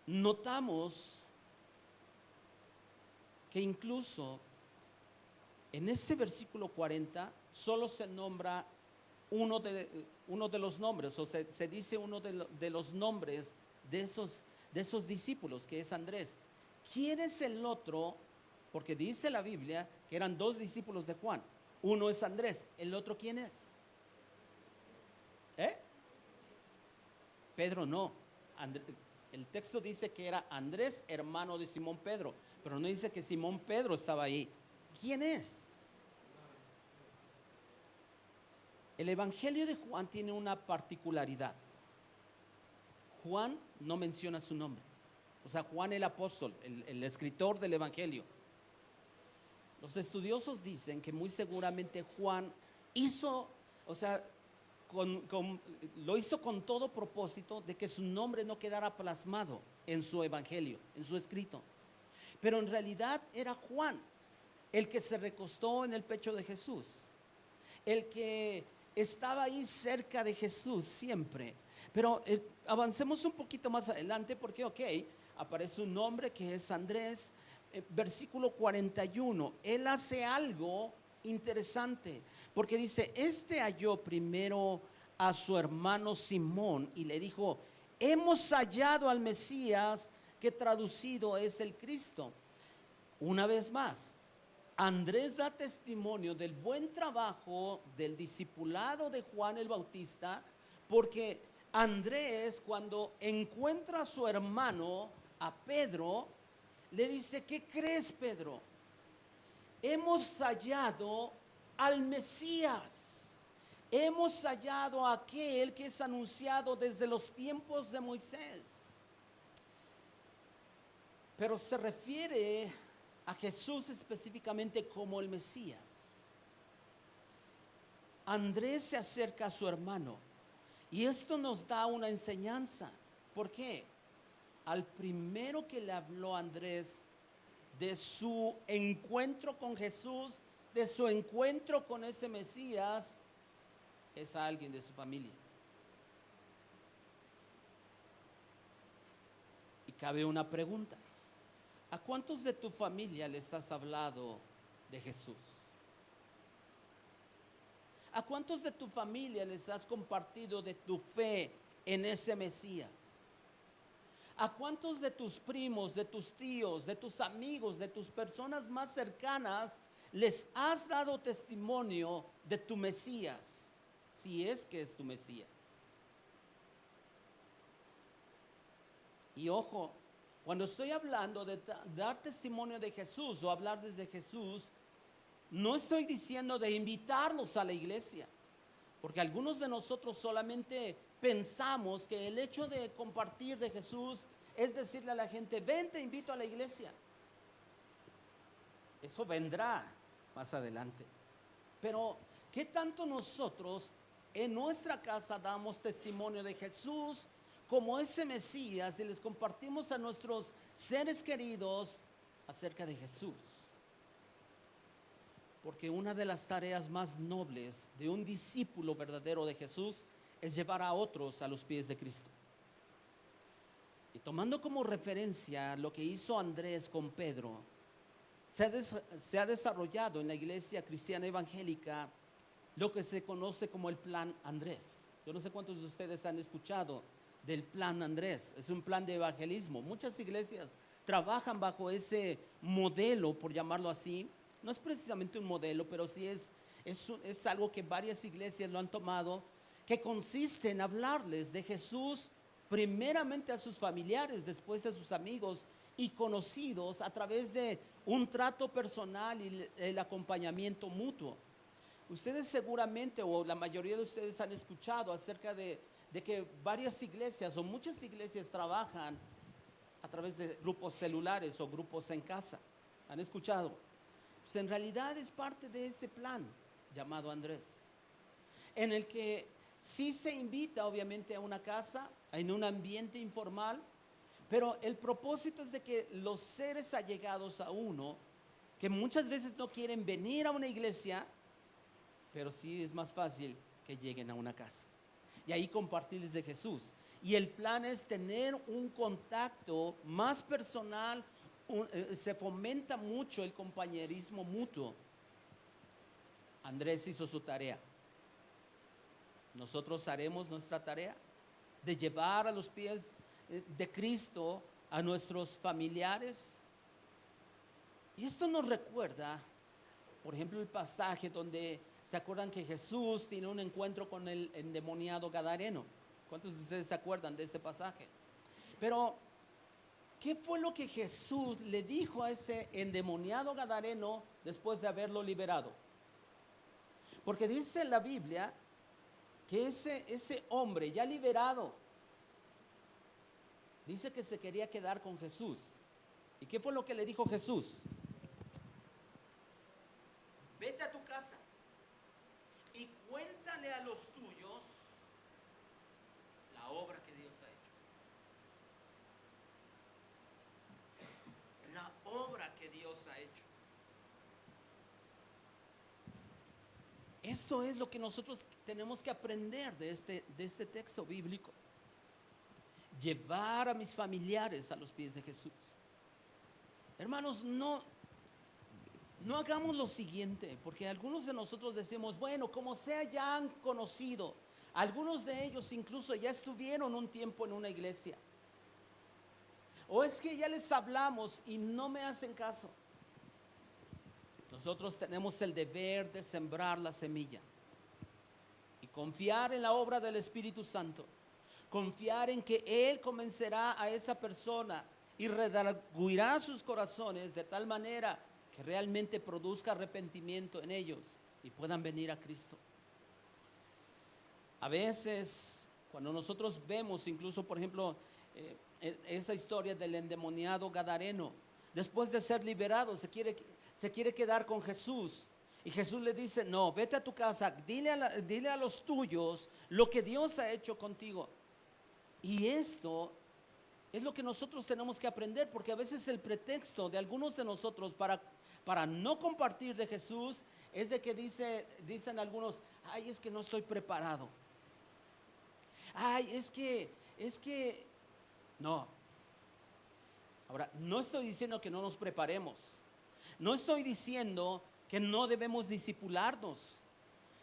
notamos que incluso en este versículo 40 solo se nombra uno de los nombres, o se dice uno de los nombres de esos discípulos, que es Andrés. ¿Quién es el otro? Porque dice la Biblia que eran 2 discípulos de Juan. Uno es Andrés, ¿el otro quién es? Pedro no. El texto dice que era Andrés, hermano de Simón Pedro, pero no dice que Simón Pedro estaba ahí. ¿Quién es? El Evangelio de Juan tiene una particularidad. Juan no menciona su nombre. O sea, Juan el apóstol, el escritor del Evangelio. Los estudiosos dicen que muy seguramente Juan hizo, o sea, lo hizo con todo propósito de que su nombre no quedara plasmado en su Evangelio, en su escrito. Pero en realidad era Juan el que se recostó en el pecho de Jesús, el que estaba ahí cerca de Jesús siempre. Pero avancemos un poquito más adelante porque, aparece un nombre que es Andrés. Versículo 41, él hace algo interesante, porque dice, halló primero a su hermano Simón y le dijo, hemos hallado al Mesías, que traducido es el Cristo. Una vez más, Andrés da testimonio del buen trabajo del discipulado de Juan el Bautista, porque Andrés, cuando encuentra a su hermano, a Pedro, le dice, ¿qué crees, Pedro? Hemos hallado al Mesías, hemos hallado a aquel que es anunciado desde los tiempos de Moisés. Pero se refiere a Jesús específicamente como el Mesías. Andrés se acerca a su hermano y esto nos da una enseñanza. ¿Por qué? Al primero que le habló Andrés de su encuentro con Jesús, de su encuentro con ese Mesías, es a alguien de su familia. Y cabe una pregunta: ¿a cuántos de tu familia les has hablado de Jesús? ¿A cuántos de tu familia les has compartido de tu fe en ese Mesías? ¿A cuántos de tus primos, de tus tíos, de tus amigos, de tus personas más cercanas les has dado testimonio de tu Mesías? Si es que es tu Mesías. Y ojo, cuando estoy hablando de dar testimonio de Jesús o hablar desde Jesús, no estoy diciendo de invitarlos a la iglesia, porque algunos de nosotros solamente pensamos que el hecho de compartir de Jesús es decirle a la gente, ven, te invito a la iglesia. Eso vendrá más adelante. Pero, ¿qué tanto nosotros en nuestra casa damos testimonio de Jesús como ese Mesías y les compartimos a nuestros seres queridos acerca de Jesús? Porque una de las tareas más nobles de un discípulo verdadero de Jesús es llevar a otros a los pies de Cristo. Y tomando como referencia lo que hizo Andrés con Pedro, se ha desarrollado en la iglesia cristiana evangélica lo que se conoce como el Plan Andrés. Yo no sé cuántos de ustedes han escuchado del Plan Andrés. Es un plan de evangelismo. Muchas iglesias trabajan bajo ese modelo, por llamarlo así. No es precisamente un modelo, pero sí es algo que varias iglesias lo han tomado, que consiste en hablarles de Jesús primeramente a sus familiares, después a sus amigos y conocidos a través de un trato personal y el acompañamiento mutuo. Ustedes seguramente, o la mayoría de ustedes, han escuchado acerca de que varias iglesias o muchas iglesias trabajan a través de grupos celulares o grupos en casa. ¿Han escuchado? Pues en realidad es parte de ese plan llamado Andrés, en el que sí se invita obviamente a una casa, en un ambiente informal, pero el propósito es de que los seres allegados a uno, que muchas veces no quieren venir a una iglesia, pero sí es más fácil que lleguen a una casa y ahí compartirles de Jesús. Y el plan es tener un contacto más personal, se fomenta mucho el compañerismo mutuo. Andrés hizo su tarea. Nosotros haremos nuestra tarea de llevar a los pies de Cristo a nuestros familiares. Y esto nos recuerda, por ejemplo, el pasaje donde se acuerdan que Jesús tiene un encuentro con el endemoniado gadareno. ¿Cuántos de ustedes se acuerdan de ese pasaje? Pero, ¿qué fue lo que Jesús le dijo a ese endemoniado gadareno después de haberlo liberado? Porque dice la Biblia que ese hombre ya liberado, dice que se quería quedar con Jesús. ¿Y qué fue lo que le dijo Jesús? Vete a tu casa y cuéntale a los tuyos la obra que Dios ha hecho. La obra que Dios ha hecho. Esto es lo que nosotros tenemos que aprender de este texto bíblico. Llevar a mis familiares a los pies de Jesús. Hermanos, no hagamos lo siguiente, porque algunos de nosotros decimos, bueno, como sea, ya han conocido. Algunos de ellos incluso ya estuvieron un tiempo en una iglesia. O es que ya les hablamos y no me hacen caso. Nosotros tenemos el deber de sembrar la semilla y confiar en la obra del Espíritu Santo. Confiar en que Él convencerá a esa persona y redarguirá sus corazones de tal manera que realmente produzca arrepentimiento en ellos y puedan venir a Cristo. A veces, cuando nosotros vemos incluso, por ejemplo, esa historia del endemoniado gadareno, después de ser liberado, se quiere quedar con Jesús. Y Jesús le dice, no, vete a tu casa, dile a los tuyos lo que Dios ha hecho contigo. Y esto es lo que nosotros tenemos que aprender, porque a veces el pretexto de algunos de nosotros para no compartir de Jesús es de que dicen algunos, ay, es que no estoy preparado. Ay, es que, no. Ahora, no estoy diciendo que no nos preparemos. No estoy diciendo que no debemos discipularnos.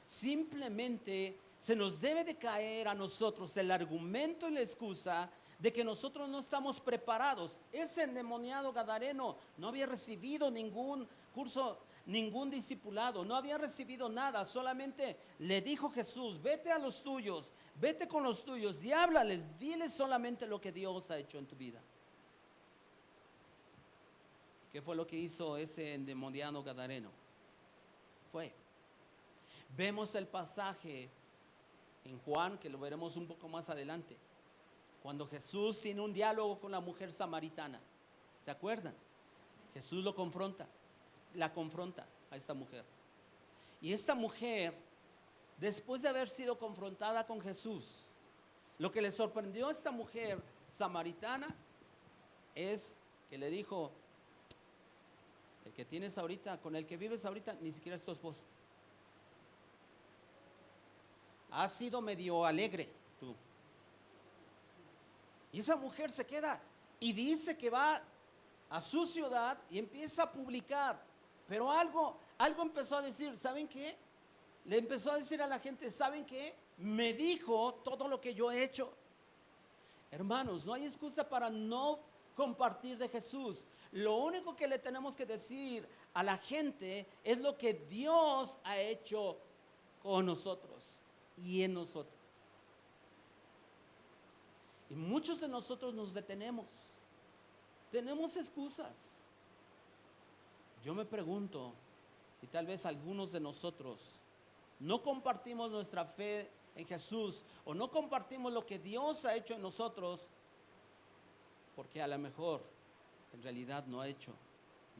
Simplemente se nos debe de caer a nosotros el argumento y la excusa de que nosotros no estamos preparados. Ese endemoniado gadareno no había recibido ningún curso, ningún discipulado, no había recibido nada, solamente le dijo Jesús, vete a los tuyos, vete con los tuyos y háblales, diles solamente lo que Dios ha hecho en tu vida. ¿Qué fue lo que hizo ese endemoniado gadareno? Vemos el pasaje en Juan, que lo veremos un poco más adelante, cuando Jesús tiene un diálogo con la mujer samaritana. ¿Se acuerdan? Jesús la confronta a esta mujer. Y esta mujer, después de haber sido confrontada con Jesús, lo que le sorprendió a esta mujer samaritana es que le dijo, el que tienes ahorita, con el que vives ahorita, ni siquiera es tu esposo. Has sido medio alegre tú. Y esa mujer se queda y dice que va a su ciudad y empieza a publicar. Pero algo empezó a decir, ¿saben qué? Le empezó a decir a la gente, ¿saben qué? Me dijo todo lo que yo he hecho. Hermanos, no hay excusa para no compartir de Jesús. Lo único que le tenemos que decir a la gente es lo que Dios ha hecho con nosotros y en nosotros. Y muchos de nosotros nos detenemos. Tenemos excusas. Yo me pregunto si tal vez algunos de nosotros no compartimos nuestra fe en Jesús o no compartimos lo que Dios ha hecho en nosotros porque a lo mejor en realidad no ha hecho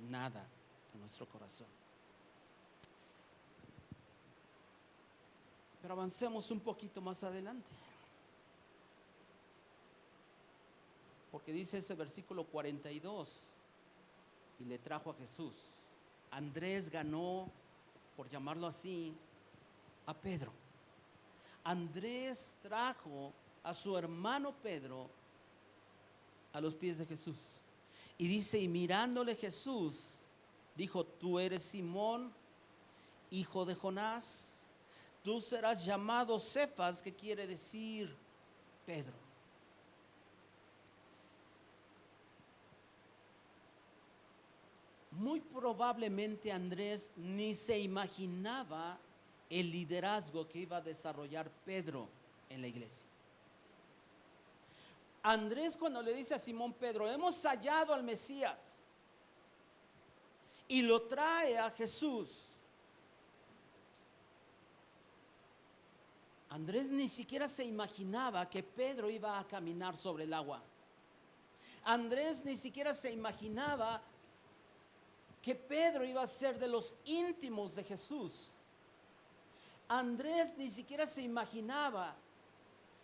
nada en nuestro corazón. Pero avancemos un poquito más adelante. Porque dice ese versículo 42, y le trajo a Jesús. Andrés ganó, por llamarlo así, a Pedro. Andrés trajo a su hermano Pedro a los pies de Jesús. Y dice, y mirándole Jesús, dijo, tú eres Simón, hijo de Jonás, tú serás llamado Cefas, que quiere decir Pedro. Muy probablemente Andrés ni se imaginaba el liderazgo que iba a desarrollar Pedro en la iglesia. Andrés, cuando le dice a Simón Pedro, hemos hallado al Mesías, y lo trae a Jesús, Andrés ni siquiera se imaginaba que Pedro iba a caminar sobre el agua. Andrés ni siquiera se imaginaba que Pedro iba a ser de los íntimos de Jesús. Andrés ni siquiera se imaginaba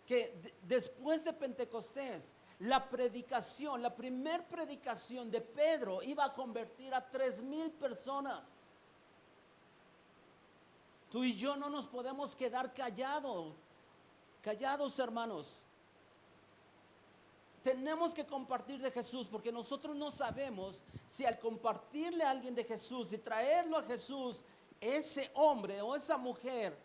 que después de Pentecostés, la primer predicación de Pedro iba a convertir a 3,000 personas. Tú y yo no nos podemos quedar callados, hermanos. Tenemos que compartir de Jesús, porque nosotros no sabemos si al compartirle a alguien de Jesús y traerlo a Jesús, ese hombre o esa mujer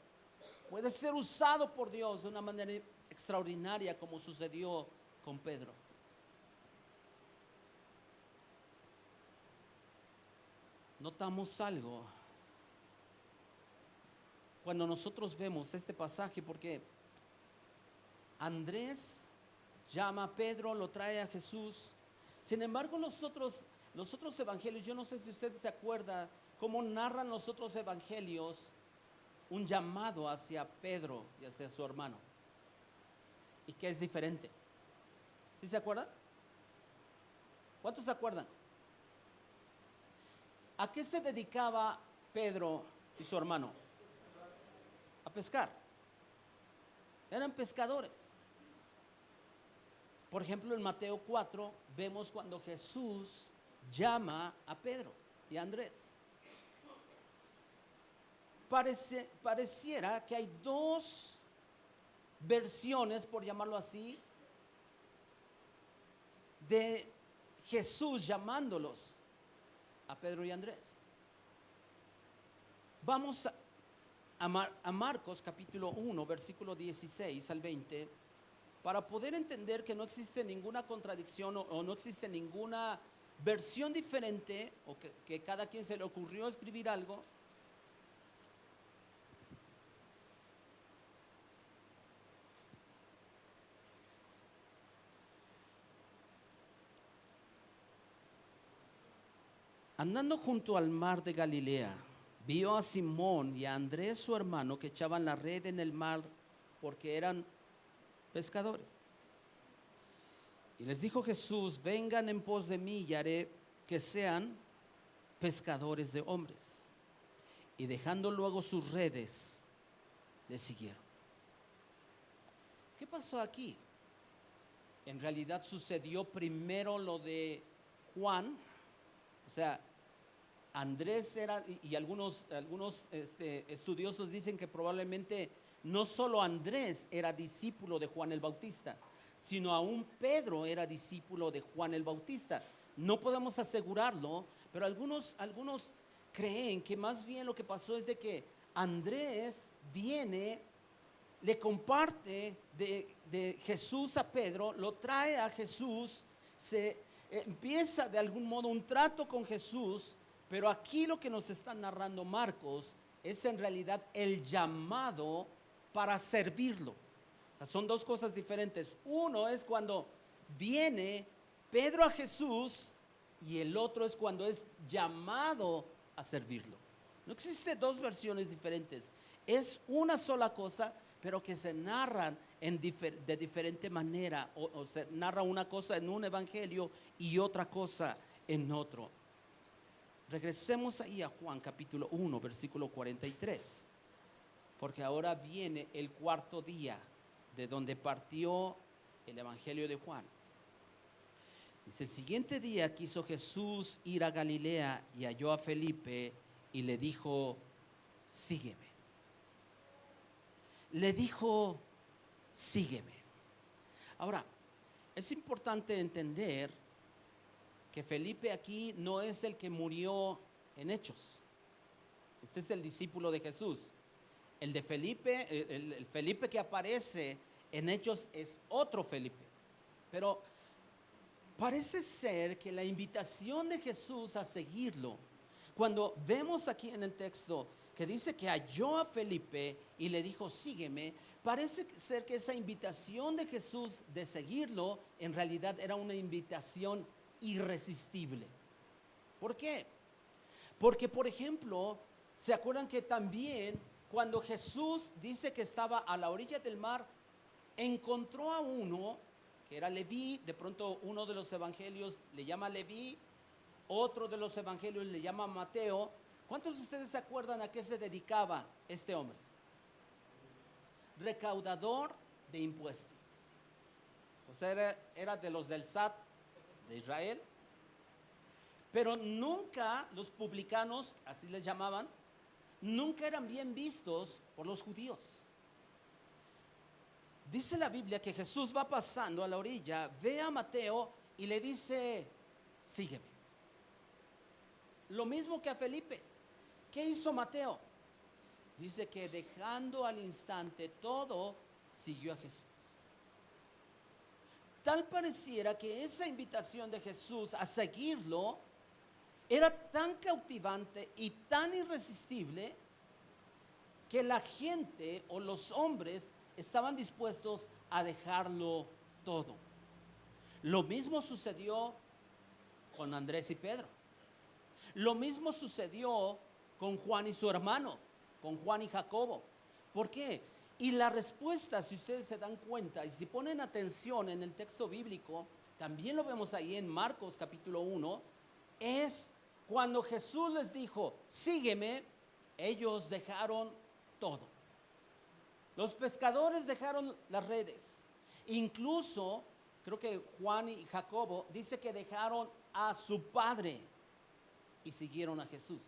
puede ser usado por Dios de una manera extraordinaria, como sucedió con Pedro. Notamos algo cuando nosotros vemos este pasaje, porque Andrés llama a Pedro, lo trae a Jesús. Sin embargo, los otros evangelios, yo no sé si usted se acuerda cómo narran los otros evangelios un llamado hacia Pedro y hacia su hermano, y que es diferente. ¿Sí se acuerdan? ¿Cuántos se acuerdan? ¿A qué se dedicaba Pedro y su hermano? A pescar. Eran pescadores. Por ejemplo, en Mateo 4 vemos cuando Jesús llama a Pedro y a Andrés. Pareciera que hay dos versiones, por llamarlo así, de Jesús llamándolos a Pedro y Andrés. Vamos a Marcos capítulo 1, versículo 16 al 20, para poder entender que no existe ninguna contradicción o no existe ninguna versión diferente, o que cada quien se le ocurrió escribir algo. Andando junto al mar de Galilea, vio a Simón y a Andrés su hermano que echaban la red en el mar porque eran pescadores. Y les dijo Jesús: vengan en pos de mí y haré que sean pescadores de hombres. Y dejando luego sus redes, le siguieron. ¿Qué pasó aquí? En realidad sucedió primero lo de Juan. O sea, Andrés era, y algunos estudiosos dicen que probablemente no solo Andrés era discípulo de Juan el Bautista, sino aún Pedro era discípulo de Juan el Bautista. No podemos asegurarlo, pero algunos creen que más bien lo que pasó es de que Andrés viene, le comparte de Jesús a Pedro, lo trae a Jesús, empieza de algún modo un trato con Jesús. Pero aquí lo que nos está narrando Marcos es en realidad el llamado para servirlo. O sea, son dos cosas diferentes. Uno es cuando viene Pedro a Jesús, y el otro es cuando es llamado a servirlo. No existen dos versiones diferentes. Es una sola cosa, pero que se narran de diferente manera. O se narra una cosa en un evangelio y otra cosa en otro. Regresemos ahí a Juan capítulo 1, versículo 43, porque ahora viene el cuarto día de donde partió el evangelio de Juan. Dice: el siguiente día quiso Jesús ir a Galilea y halló a Felipe y le dijo: sígueme. Le dijo: sígueme. Ahora, es importante entender que Felipe aquí no es el que murió en Hechos. Este es el discípulo de Jesús. El de Felipe, el Felipe que aparece en Hechos es otro Felipe. Pero parece ser que la invitación de Jesús a seguirlo, cuando vemos aquí en el texto que dice que halló a Felipe y le dijo: sígueme, parece ser que esa invitación de Jesús de seguirlo en realidad era una invitación irresistible. ¿Por qué? Porque, por ejemplo, ¿se acuerdan que también cuando Jesús dice que estaba a la orilla del mar, encontró a uno que era Leví. De pronto uno de los evangelios le llama Leví, otro de los evangelios le llama Mateo. ¿Cuántos de ustedes se acuerdan a qué se dedicaba este hombre? Recaudador de impuestos. O sea, era de los del SAT de Israel. Pero nunca los publicanos, así les llamaban, nunca eran bien vistos por los judíos. Dice la Biblia que Jesús va pasando a la orilla, ve a Mateo y le dice, sígueme. Lo mismo que a Felipe. ¿Qué hizo Mateo? Dice que dejando al instante todo, siguió a Jesús. Tal pareciera que esa invitación de Jesús a seguirlo era tan cautivante y tan irresistible que la gente o los hombres estaban dispuestos a dejarlo todo. Lo mismo sucedió con Andrés y Pedro. Lo mismo sucedió con Juan y su hermano, con Juan y Jacobo. ¿Por qué? Y la respuesta, si ustedes se dan cuenta y si ponen atención en el texto bíblico, también lo vemos ahí en Marcos capítulo 1, es cuando Jesús les dijo, sígueme, ellos dejaron todo. Los pescadores dejaron las redes. Incluso, creo que Juan y Jacobo dice que dejaron a su padre y siguieron a Jesús.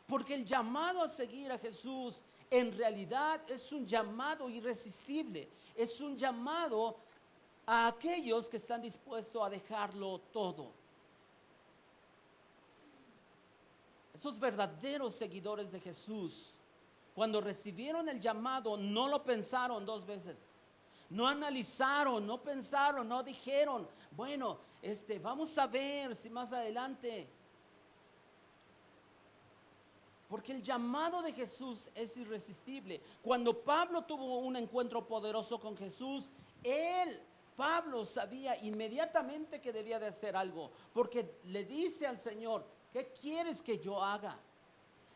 Porque el llamado a seguir a Jesús en realidad es un llamado irresistible. Es un llamado a aquellos que están dispuestos a dejarlo todo. Esos verdaderos seguidores de Jesús, cuando recibieron el llamado, no lo pensaron dos veces. No analizaron, no pensaron, no dijeron, bueno, vamos a ver si más adelante. Porque el llamado de Jesús es irresistible. Cuando Pablo tuvo un encuentro poderoso con Jesús, Pablo sabía inmediatamente que debía de hacer algo, porque le dice al Señor, ¿qué quieres que yo haga?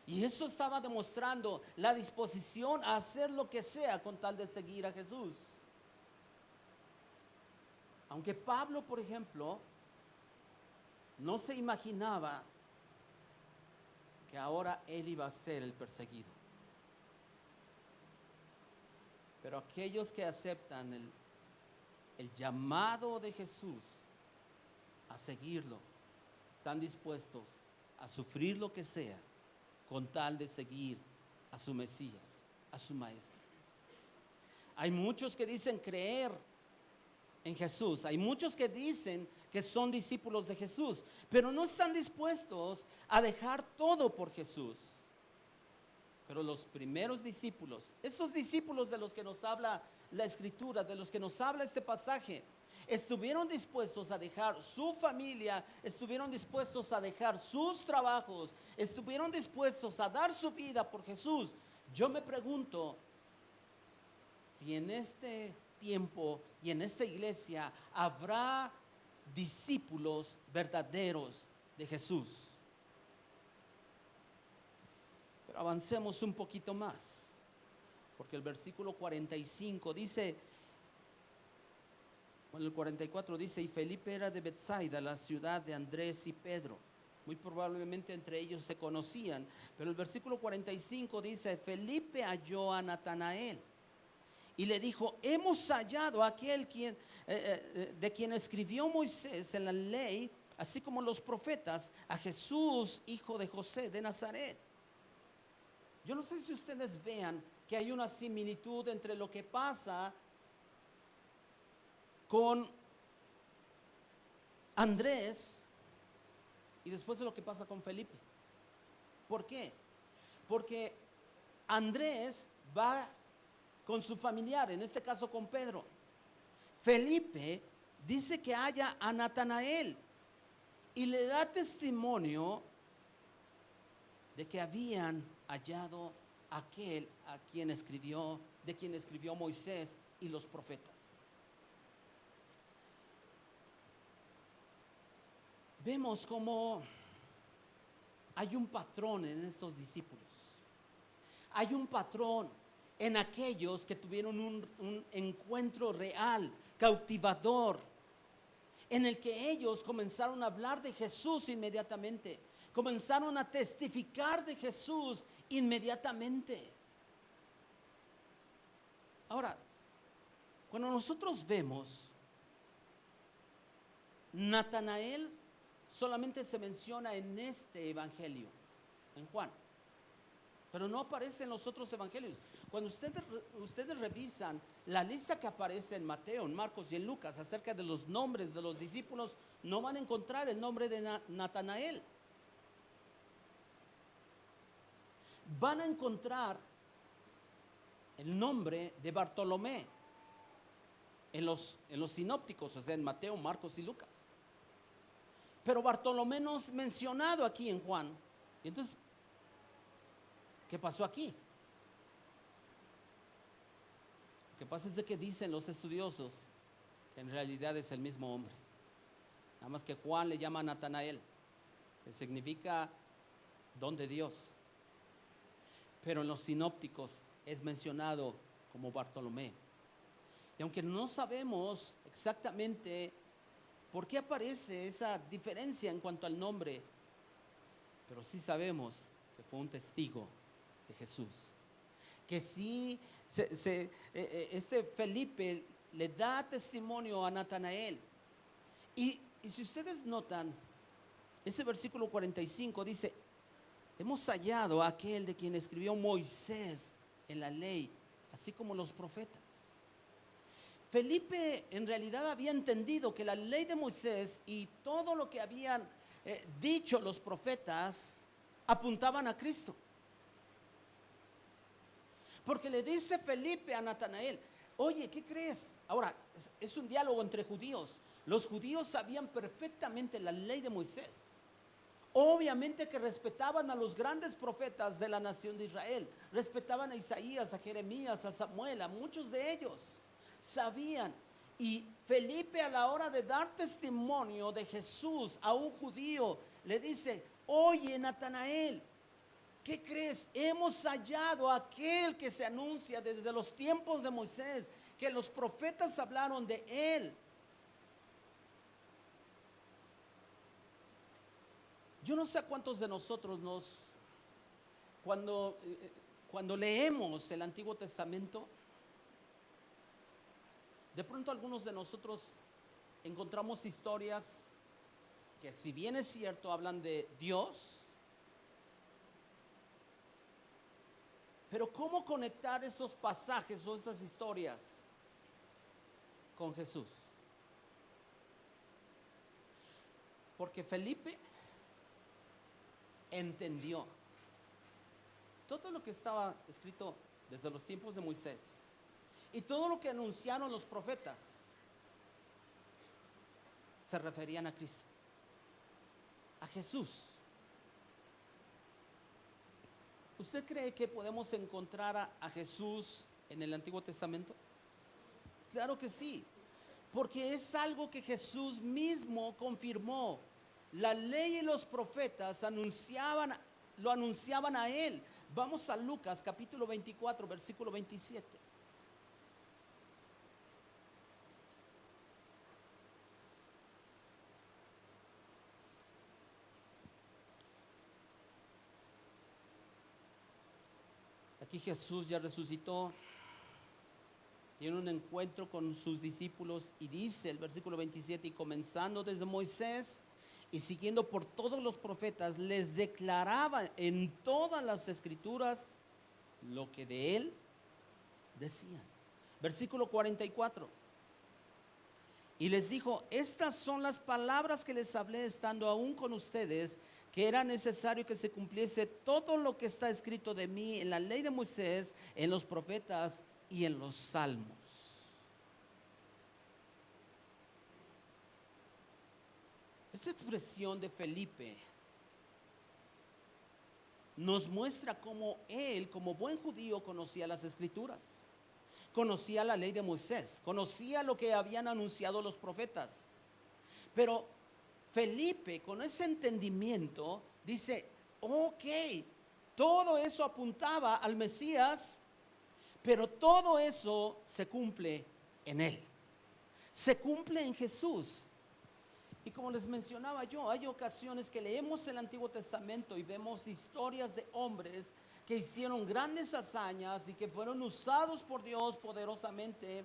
Y eso estaba demostrando la disposición a hacer lo que sea con tal de seguir a Jesús. Aunque Pablo, por ejemplo, no se imaginaba que ahora él iba a ser el perseguido. Pero aquellos que aceptan el llamado de Jesús a seguirlo, están dispuestos a sufrir lo que sea con tal de seguir a su Mesías, a su Maestro. Hay muchos que dicen creer en Jesús, hay muchos que dicen que son discípulos de Jesús, pero no están dispuestos a dejar todo por Jesús. Pero los primeros discípulos, estos discípulos de los que nos habla la Escritura, de los que nos habla este pasaje, estuvieron dispuestos a dejar su familia, estuvieron dispuestos a dejar sus trabajos, estuvieron dispuestos a dar su vida por Jesús. Yo me pregunto si en este tiempo y en esta iglesia habrá discípulos verdaderos de Jesús. Pero avancemos un poquito más, porque el versículo 45 dice, bueno, el 44 dice, y Felipe era de Betsaida, la ciudad de Andrés y Pedro. Muy probablemente entre ellos se conocían, pero el versículo 45 dice, Felipe halló a Natanael y le dijo, hemos hallado a aquel de quien escribió Moisés en la ley, así como los profetas, a Jesús, hijo de José de Nazaret. Yo no sé si ustedes vean que hay una similitud entre lo que pasa con Andrés y después de lo que pasa con Felipe. ¿Por qué? Porque Andrés va con su familiar, en este caso con Pedro. Felipe dice que halla a Natanael y le da testimonio de que habían hallado a aquel de quien escribió Moisés y los profetas. Vemos cómo hay un patrón en estos discípulos. hay un patrón en aquellos que tuvieron un encuentro real, cautivador, en el que ellos comenzaron a hablar de Jesús inmediatamente, comenzaron a testificar de Jesús inmediatamente. Ahora, cuando nosotros vemos, Natanael solamente se menciona en este evangelio, en Juan, pero no aparece en los otros evangelios. Cuando ustedes revisan la lista que aparece en Mateo, en Marcos y en Lucas acerca de los nombres de los discípulos, no van a encontrar el nombre de Natanael. Van a encontrar el nombre de Bartolomé en los sinópticos, o sea, en Mateo, Marcos y Lucas. Pero Bartolomé no es mencionado aquí en Juan. Entonces, ¿qué pasó aquí? Lo que pasa es de que dicen los estudiosos que en realidad es el mismo hombre. Nada más que Juan le llama Natanael, que significa don de Dios. Pero en los sinópticos es mencionado como Bartolomé. Y aunque no sabemos exactamente por qué aparece esa diferencia en cuanto al nombre, pero sí sabemos que fue un testigo de Jesús. Que sí, este Felipe le da testimonio a Natanael. Y si ustedes notan, ese versículo 45 dice: hemos hallado a aquel de quien escribió Moisés en la ley, así como los profetas. Felipe en realidad había entendido que la ley de Moisés y todo lo que habían dicho los profetas apuntaban a Cristo. Porque le dice Felipe a Natanael: oye, ¿qué crees? Ahora, es un diálogo entre judíos. Los judíos sabían perfectamente la ley de Moisés. Obviamente que respetaban a los grandes profetas de la nación de Israel. Respetaban a Isaías, a Jeremías, a Samuel, a muchos de ellos. Sabían. Y Felipe, a la hora de dar testimonio de Jesús a un judío, le dice: oye, Natanael, ¿qué crees? Hemos hallado a aquel que se anuncia desde los tiempos de Moisés, que los profetas hablaron de él. Yo no sé a cuántos de nosotros cuando leemos el Antiguo Testamento, de pronto algunos de nosotros encontramos historias que, si bien es cierto, hablan de Dios, pero ¿cómo conectar esos pasajes o esas historias con Jesús? Porque Felipe entendió todo lo que estaba escrito desde los tiempos de Moisés y todo lo que anunciaron los profetas se referían a Cristo, a Jesús. ¿Usted cree que podemos encontrar a Jesús en el Antiguo Testamento? Claro que sí, porque es algo que Jesús mismo confirmó. La ley y los profetas lo anunciaban a él. Vamos a Lucas capítulo 24, versículo 27. Aquí Jesús ya resucitó, tiene un encuentro con sus discípulos y dice el versículo 27: y comenzando desde Moisés y siguiendo por todos los profetas, les declaraba en todas las escrituras lo que de él decían. Versículo 44. Y les dijo: estas son las palabras que les hablé estando aún con ustedes, que era necesario que se cumpliese todo lo que está escrito de mí en la ley de Moisés, en los profetas y en los salmos. Esa expresión de Felipe nos muestra cómo él, como buen judío, conocía las escrituras, conocía la ley de Moisés, conocía lo que habían anunciado los profetas. Pero Felipe, con ese entendimiento, dice: ok, Todo eso apuntaba al Mesías, pero todo eso se cumple en Él. Se cumple en Jesús. Y como les mencionaba yo, hay ocasiones que leemos el Antiguo Testamento y vemos historias de hombres que hicieron grandes hazañas y que fueron usados por Dios poderosamente,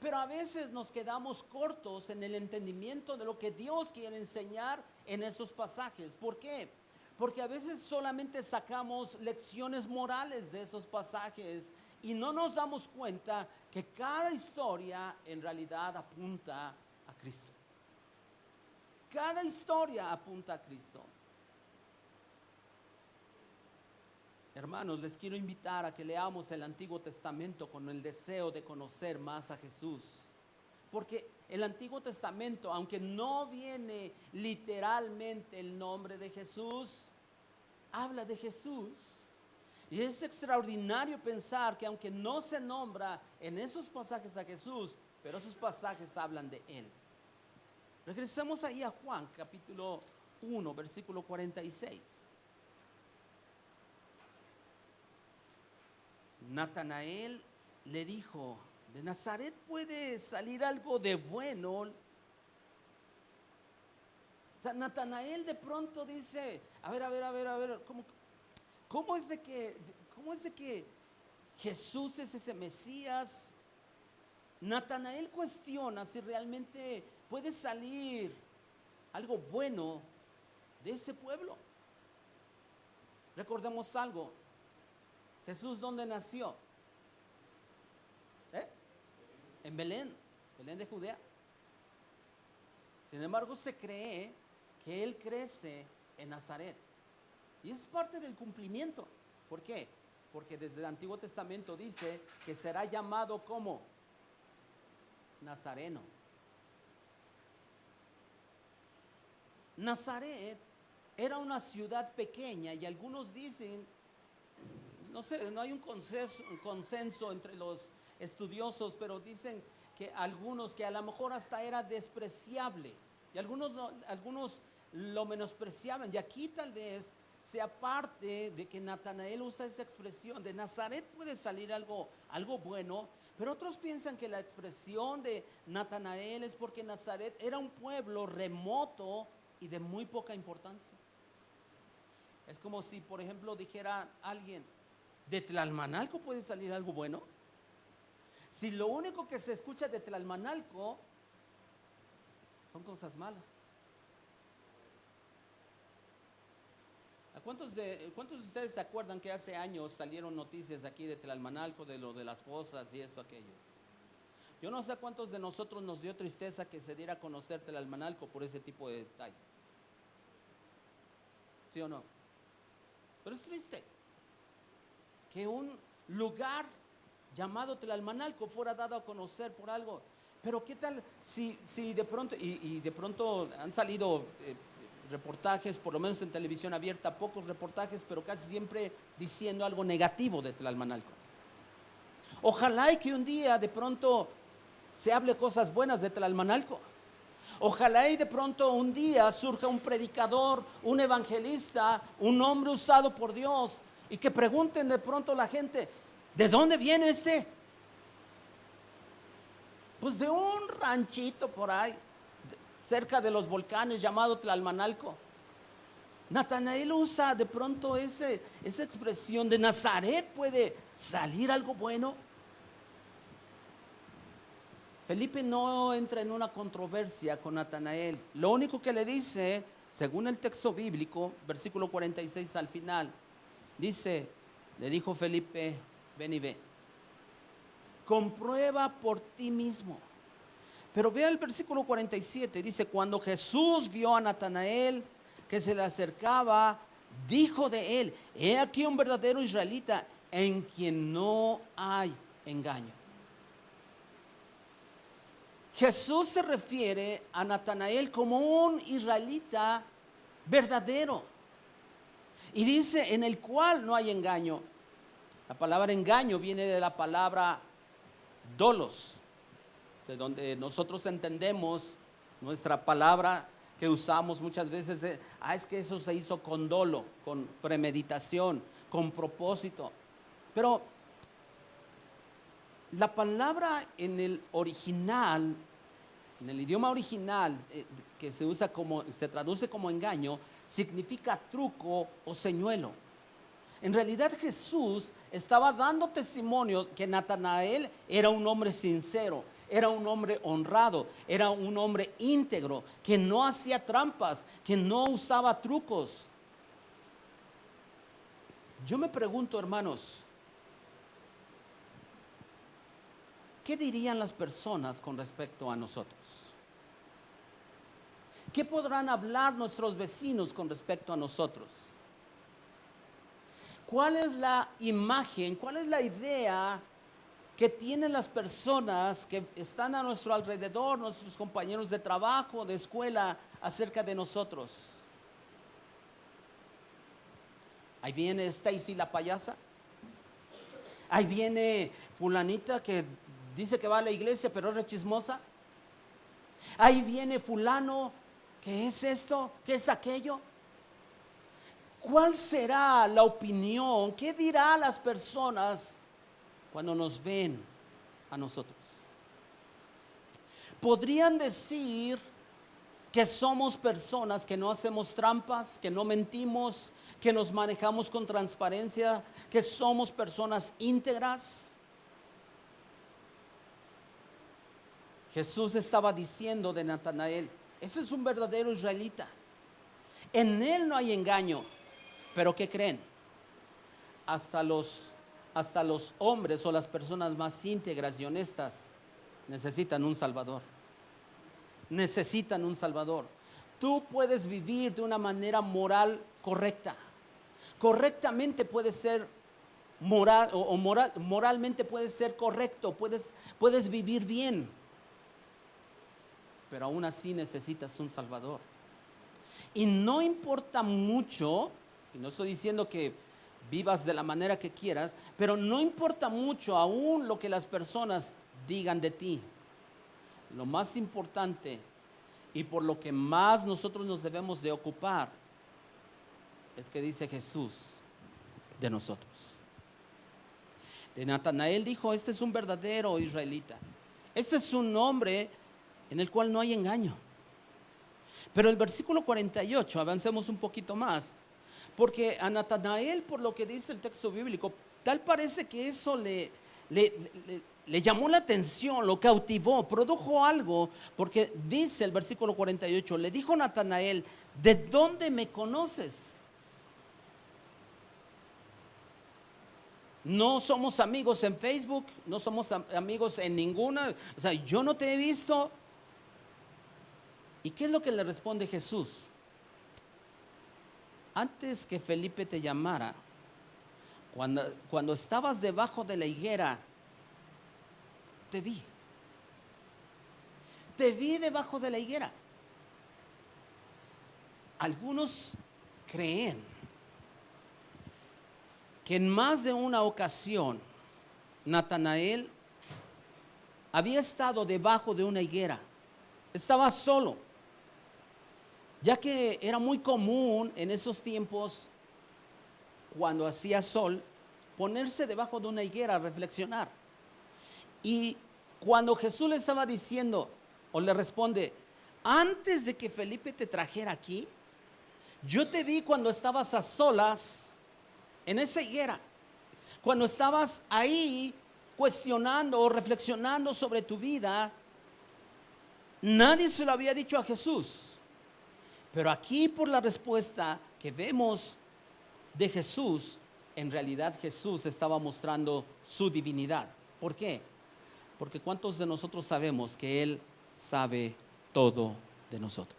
pero a veces nos quedamos cortos en el entendimiento de lo que Dios quiere enseñar en esos pasajes. ¿Por qué? Porque a veces solamente sacamos lecciones morales de esos pasajes y no nos damos cuenta que cada historia en realidad apunta a Cristo. Cada historia apunta a Cristo. Hermanos, les quiero invitar a que leamos el Antiguo Testamento con el deseo de conocer más a Jesús. Porque el Antiguo Testamento, aunque no viene literalmente el nombre de Jesús, habla de Jesús. Y es extraordinario pensar que aunque no se nombra en esos pasajes a Jesús, pero esos pasajes hablan de Él. Regresemos ahí a Juan, capítulo 1, versículo 46. Natanael le dijo, ¿de Nazaret puede salir algo de bueno? O sea, Natanael de pronto dice, a ver, ¿cómo es de que Jesús es ese Mesías? Natanael cuestiona si realmente puede salir algo bueno de ese pueblo. Recordemos algo. Jesús, ¿dónde nació? En Belén de Judea. Sin embargo, se cree que Él crece en Nazaret. Y es parte del cumplimiento. ¿Por qué? Porque desde el Antiguo Testamento dice que será llamado como Nazareno. Nazaret era una ciudad pequeña y algunos dicen, no sé, no hay un consenso entre los estudiosos, pero dicen que algunos que a lo mejor hasta era despreciable y algunos lo menospreciaban. Y aquí tal vez sea parte de que Natanael usa esa expresión, de Nazaret puede salir algo bueno, pero otros piensan que la expresión de Natanael es porque Nazaret era un pueblo remoto y de muy poca importancia. Es como si, por ejemplo, dijera alguien, ¿de Tlalmanalco puede salir algo bueno? Si lo único que se escucha de Tlalmanalco son cosas malas. ¿Cuántos de ustedes se acuerdan que hace años salieron noticias aquí de Tlalmanalco, de lo de las fosas y esto, aquello? Yo no sé cuántos de nosotros nos dio tristeza que se diera a conocer Tlalmanalco por ese tipo de detalles. ¿Sí o no? Pero es triste que un lugar llamado Tlalmanalco fuera dado a conocer por algo. Pero ¿qué tal si de pronto, y de pronto han salido reportajes, por lo menos en televisión abierta, pocos reportajes, pero casi siempre diciendo algo negativo de Tlalmanalco? Ojalá y que un día de pronto se hable cosas buenas de Tlalmanalco. Ojalá y de pronto un día surja un predicador, un evangelista, un hombre usado por Dios, y que pregunten de pronto a la gente, ¿de dónde viene este? Pues de un ranchito por ahí, cerca de los volcanes, llamado Tlalmanalco. Natanael usa de pronto esa expresión, de Nazaret puede salir algo bueno. Felipe no entra en una controversia con Natanael. Lo único que le dice, según el texto bíblico, versículo 46 al final, dice, le dijo Felipe, ven y ve. Comprueba por ti mismo. Pero vea el versículo 47, dice, cuando Jesús vio a Natanael que se le acercaba, dijo de él, he aquí un verdadero israelita en quien no hay engaño. Jesús se refiere a Natanael como un israelita verdadero. Y dice, en el cual no hay engaño. La palabra engaño viene de la palabra dolos, de donde nosotros entendemos nuestra palabra que usamos muchas veces, es que eso se hizo con dolo, con premeditación. con propósito. Pero la palabra en el original, en el idioma original, que se traduce como engaño, significa truco o señuelo. En realidad Jesús estaba dando testimonio que Natanael era un hombre sincero, era un hombre honrado, era un hombre íntegro, que no hacía trampas, que no usaba trucos. Yo me pregunto, hermanos, ¿qué dirían las personas con respecto a nosotros? ¿Qué podrán hablar nuestros vecinos con respecto a nosotros? ¿Cuál es la imagen, cuál es la idea que tienen las personas que están a nuestro alrededor, nuestros compañeros de trabajo, de escuela, acerca de nosotros? Ahí viene Stacy la payasa. Ahí viene fulanita que dice que va a la iglesia, pero es rechismosa. Ahí viene fulano, ¿qué es esto? ¿Qué es aquello? ¿Cuál será la opinión? ¿Qué dirán las personas cuando nos ven a nosotros? ¿Podrían decir que somos personas que no hacemos trampas, que no mentimos, que nos manejamos con transparencia, que somos personas íntegras? Jesús estaba diciendo de Natanael, ese es un verdadero israelita. En él no hay engaño. Pero ¿qué creen? Hasta los hombres o las personas más íntegras y honestas necesitan un Salvador. Necesitan un Salvador. Tú puedes vivir de una manera moral correcta. Correctamente puedes ser moralmente puedes ser correcto, puedes vivir bien. Pero aún así necesitas un Salvador. Y no importa mucho, y no estoy diciendo que vivas de la manera que quieras, pero no importa mucho aún lo que las personas digan de ti. Lo más importante y por lo que más nosotros nos debemos de ocupar es que dice Jesús de nosotros. De Natanael dijo, este es un verdadero israelita. Este es un hombre en el cual no hay engaño. Pero el versículo 48, avancemos un poquito más, porque a Natanael, por lo que dice el texto bíblico, tal parece que eso le llamó la atención, lo cautivó, produjo algo, porque dice el versículo 48, le dijo Natanael, ¿de dónde me conoces? No somos amigos en Facebook, no somos amigos en ninguna, o sea, yo no te he visto. ¿Y qué es lo que le responde Jesús? Antes que Felipe te llamara, cuando estabas debajo de la higuera, te vi. Te vi debajo de la higuera. Algunos creen que en más de una ocasión Natanael había estado debajo de una higuera. Estaba solo, ya que era muy común en esos tiempos, cuando hacía sol, ponerse debajo de una higuera a reflexionar. Y cuando Jesús le estaba diciendo, o le responde, antes de que Felipe te trajera aquí, yo te vi cuando estabas a solas en esa higuera, cuando estabas ahí cuestionando o reflexionando sobre tu vida. Nadie se lo había dicho a Jesús. Pero aquí, por la respuesta que vemos de Jesús, en realidad Jesús estaba mostrando su divinidad. ¿Por qué? Porque ¿cuántos de nosotros sabemos que Él sabe todo de nosotros?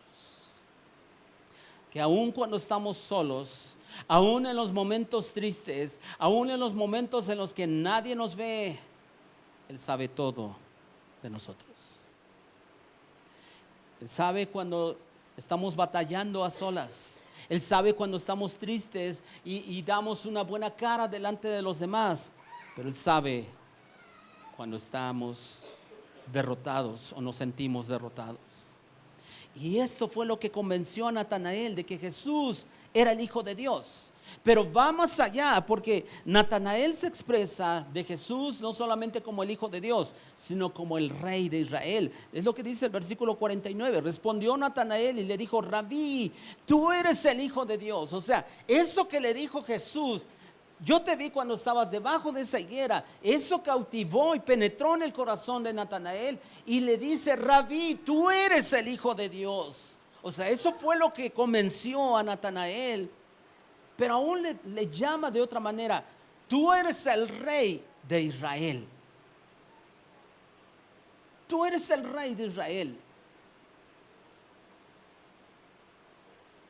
Que aun cuando estamos solos, aun en los momentos tristes, aun en los momentos en los que nadie nos ve, Él sabe todo de nosotros. Él sabe cuando estamos batallando a solas. Él sabe cuando estamos tristes y damos una buena cara delante de los demás. Pero Él sabe cuando estamos derrotados o nos sentimos derrotados. Y esto fue lo que convenció a Natanael de que Jesús era el Hijo de Dios. Pero va más allá, porque Natanael se expresa de Jesús no solamente como el Hijo de Dios, sino como el Rey de Israel. Es lo que dice el versículo 49. Respondió Natanael y le dijo: Rabí, tú eres el Hijo de Dios. O sea, eso que le dijo Jesús: yo te vi cuando estabas debajo de esa higuera. Eso cautivó y penetró en el corazón de Natanael. Y le dice: Rabí, tú eres el Hijo de Dios. O sea, eso fue lo que convenció a Natanael. Pero aún le llama de otra manera: tú eres el Rey de Israel. Tú eres el Rey de Israel.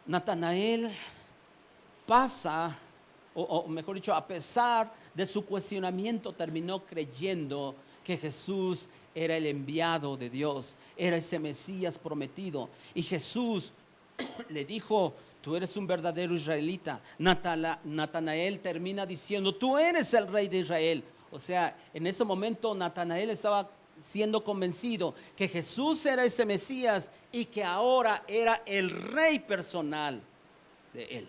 Natanael pasa, o mejor dicho, a pesar de su cuestionamiento, terminó creyendo que Jesús era el enviado de Dios, era ese Mesías prometido. Y Jesús le dijo: tú eres un verdadero israelita. Natanael termina diciendo: tú eres el Rey de Israel. O sea, en ese momento Natanael estaba siendo convencido que Jesús era ese Mesías y que ahora era el Rey personal de él.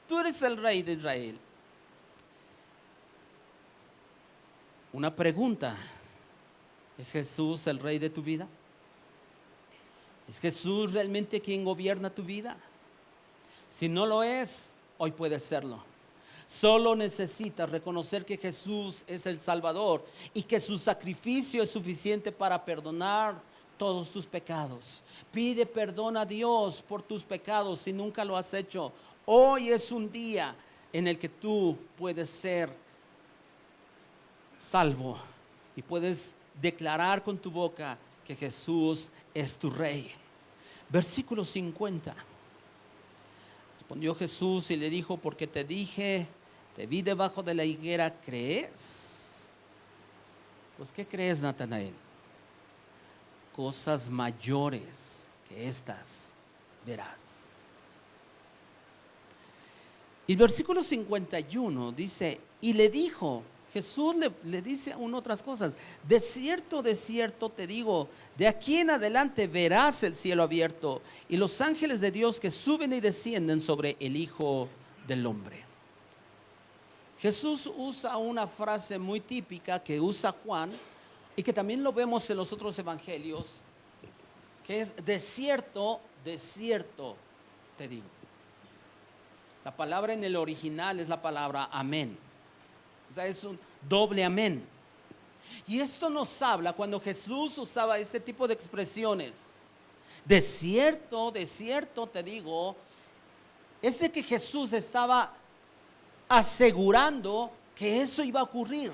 Tú eres el Rey de Israel. Una pregunta: ¿es Jesús el Rey de tu vida? ¿Es Jesús realmente quien gobierna tu vida? Si no lo es, hoy puede serlo. Solo necesitas reconocer que Jesús es el Salvador y que su sacrificio es suficiente para perdonar todos tus pecados. Pide perdón a Dios por tus pecados si nunca lo has hecho. Hoy es un día en el que tú puedes ser salvo y puedes declarar con tu boca que Jesús es tu Rey. Versículo 50. Respondió Jesús y le dijo: porque te dije, te vi debajo de la higuera, ¿crees? Pues ¿qué crees, Natanael? Cosas mayores que estas verás. Y el versículo 51 dice: y le dijo, Jesús le dice aún otras cosas: de cierto te digo, de aquí en adelante verás el cielo abierto y los ángeles de Dios que suben y descienden sobre el Hijo del Hombre. Jesús usa una frase muy típica que usa Juan y que también lo vemos en los otros evangelios, que es: de cierto te digo. La palabra en el original es la palabra amén. O sea, es un doble amén. Y esto nos habla, cuando Jesús usaba ese tipo de expresiones, de cierto te digo, es de que Jesús estaba asegurando que eso iba a ocurrir,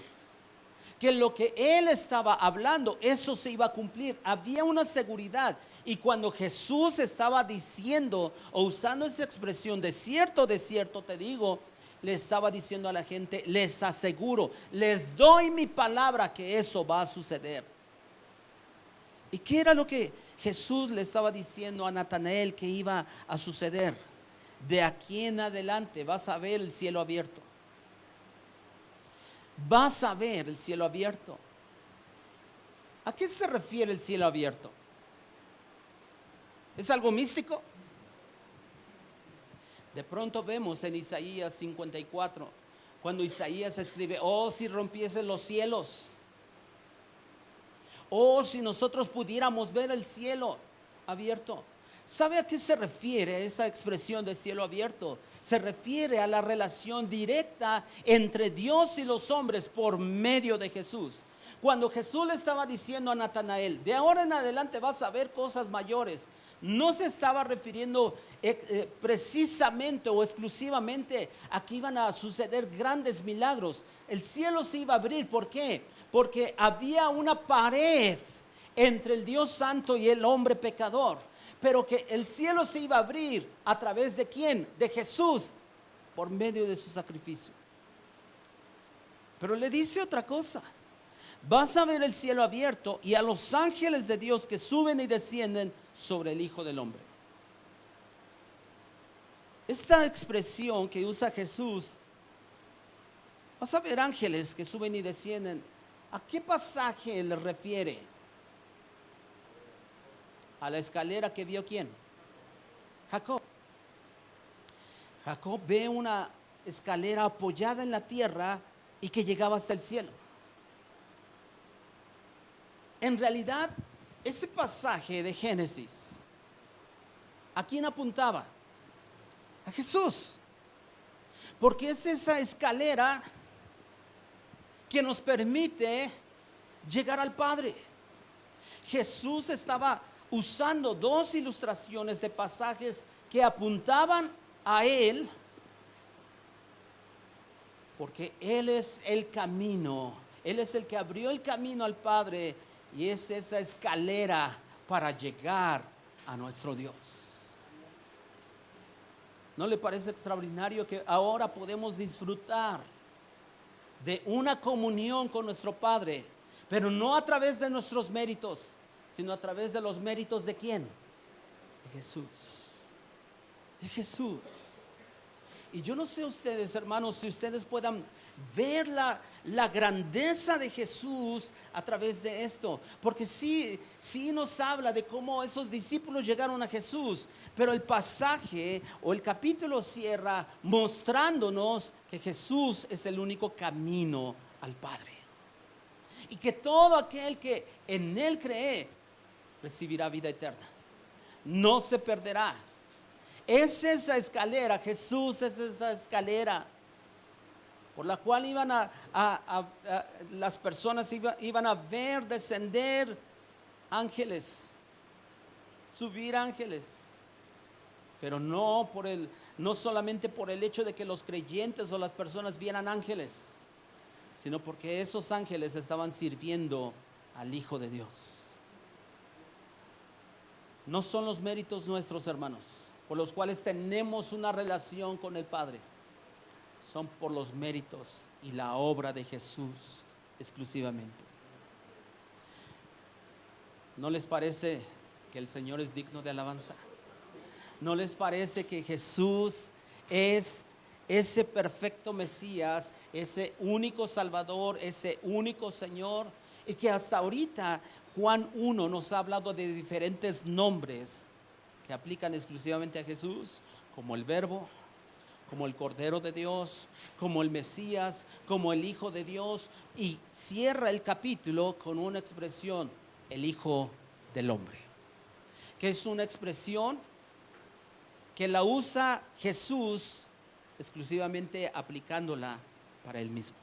que lo que él estaba hablando, eso se iba a cumplir. Había una seguridad. Y cuando Jesús estaba diciendo o usando esa expresión, de cierto te digo, le estaba diciendo a la gente: les aseguro, les doy mi palabra que eso va a suceder. ¿Y qué era lo que Jesús le estaba diciendo a Natanael que iba a suceder? De aquí en adelante vas a ver el cielo abierto. Vas a ver el cielo abierto. ¿A qué se refiere el cielo abierto? ¿Es algo místico? De pronto vemos en Isaías 54, cuando Isaías escribe: oh, si rompiesen los cielos, oh, si nosotros pudiéramos ver el cielo abierto. ¿Sabe a qué se refiere esa expresión de cielo abierto? Se refiere a la relación directa entre Dios y los hombres por medio de Jesús. Cuando Jesús le estaba diciendo a Natanael: de ahora en adelante vas a ver cosas mayores, no se estaba refiriendo precisamente o exclusivamente a que iban a suceder grandes milagros. El cielo se iba a abrir. ¿Por qué? Porque había una pared entre el Dios santo y el hombre pecador, pero que el cielo se iba a abrir a través de ¿quién? De Jesús, por medio de su sacrificio. Pero le dice otra cosa: vas a ver el cielo abierto y a los ángeles de Dios que suben y descienden sobre el Hijo del Hombre. Esta expresión que usa Jesús, vas a ver ángeles que suben y descienden, ¿a qué pasaje le refiere? A la escalera que vio ¿quién? Jacob. Jacob ve una escalera apoyada en la tierra y que llegaba hasta el cielo. En realidad, ese pasaje de Génesis, ¿a quién apuntaba? A Jesús. Porque es esa escalera que nos permite llegar al Padre. Jesús estaba usando dos ilustraciones de pasajes que apuntaban a Él, porque Él es el camino, Él es el que abrió el camino al Padre y es esa escalera para llegar a nuestro Dios. ¿No le parece extraordinario que ahora podemos disfrutar de una comunión con nuestro Padre, pero no a través de nuestros méritos, sino a través de los méritos de quién? De Jesús. De Jesús. Y yo no sé ustedes, hermanos, si ustedes puedan ver la grandeza de Jesús a través de esto, porque sí nos habla de cómo esos discípulos llegaron a Jesús, pero el pasaje o el capítulo cierra mostrándonos que Jesús es el único camino al Padre, y que todo aquel que en Él cree recibirá vida eterna, no se perderá. Es esa escalera, Jesús es esa escalera por la cual las personas iban a ver descender ángeles, subir ángeles, pero no solamente por el hecho de que los creyentes o las personas vieran ángeles, sino porque esos ángeles estaban sirviendo al Hijo de Dios. No son los méritos nuestros, hermanos, por los cuales tenemos una relación con el Padre. Son por los méritos y la obra de Jesús exclusivamente. ¿No les parece que el Señor es digno de alabanza? ¿No les parece que Jesús es ese perfecto Mesías, ese único Salvador, ese único Señor? Y que hasta ahorita Juan 1 nos ha hablado de diferentes nombres que aplican exclusivamente a Jesús, como el Verbo, como el Cordero de Dios, como el Mesías, como el Hijo de Dios, y cierra el capítulo con una expresión, el Hijo del Hombre, que es una expresión que la usa Jesús exclusivamente aplicándola para Él mismo,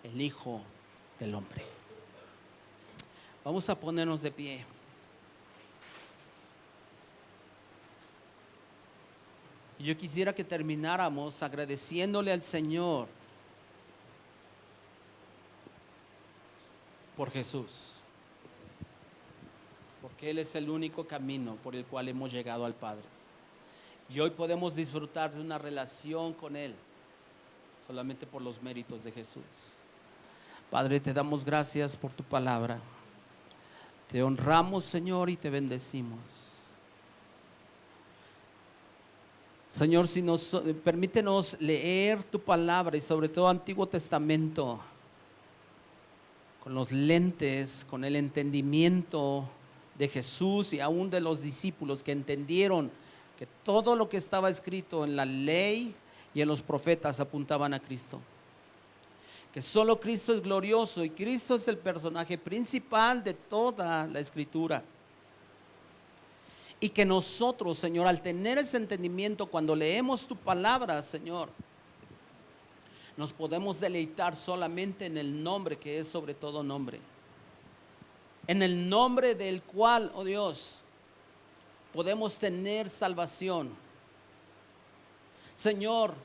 el Hijo del Hombre. Vamos a ponernos de pie. Yo quisiera que termináramos agradeciéndole al Señor por Jesús, porque Él es el único camino por el cual hemos llegado al Padre. Y hoy podemos disfrutar de una relación con Él solamente por los méritos de Jesús. Padre, te damos gracias por tu palabra. Te honramos, Señor, y te bendecimos. Señor, permítenos leer tu palabra y sobre todo Antiguo Testamento con los lentes, con el entendimiento de Jesús y aún de los discípulos que entendieron que todo lo que estaba escrito en la ley y en los profetas apuntaban a Cristo. Que solo Cristo es glorioso y Cristo es el personaje principal de toda la Escritura. Y que nosotros, Señor, al tener ese entendimiento, cuando leemos tu palabra, Señor, nos podemos deleitar solamente en el nombre que es sobre todo nombre. En el nombre del cual, oh Dios, podemos tener salvación. Señor,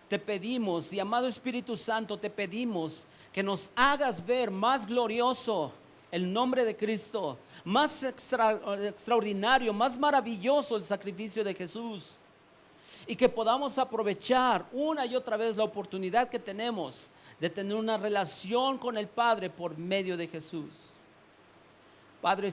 te pedimos, y amado Espíritu Santo, te pedimos que nos hagas ver más glorioso el nombre de Cristo, más extraordinario, más maravilloso el sacrificio de Jesús, y que podamos aprovechar una y otra vez la oportunidad que tenemos de tener una relación con el Padre por medio de Jesús. Padre,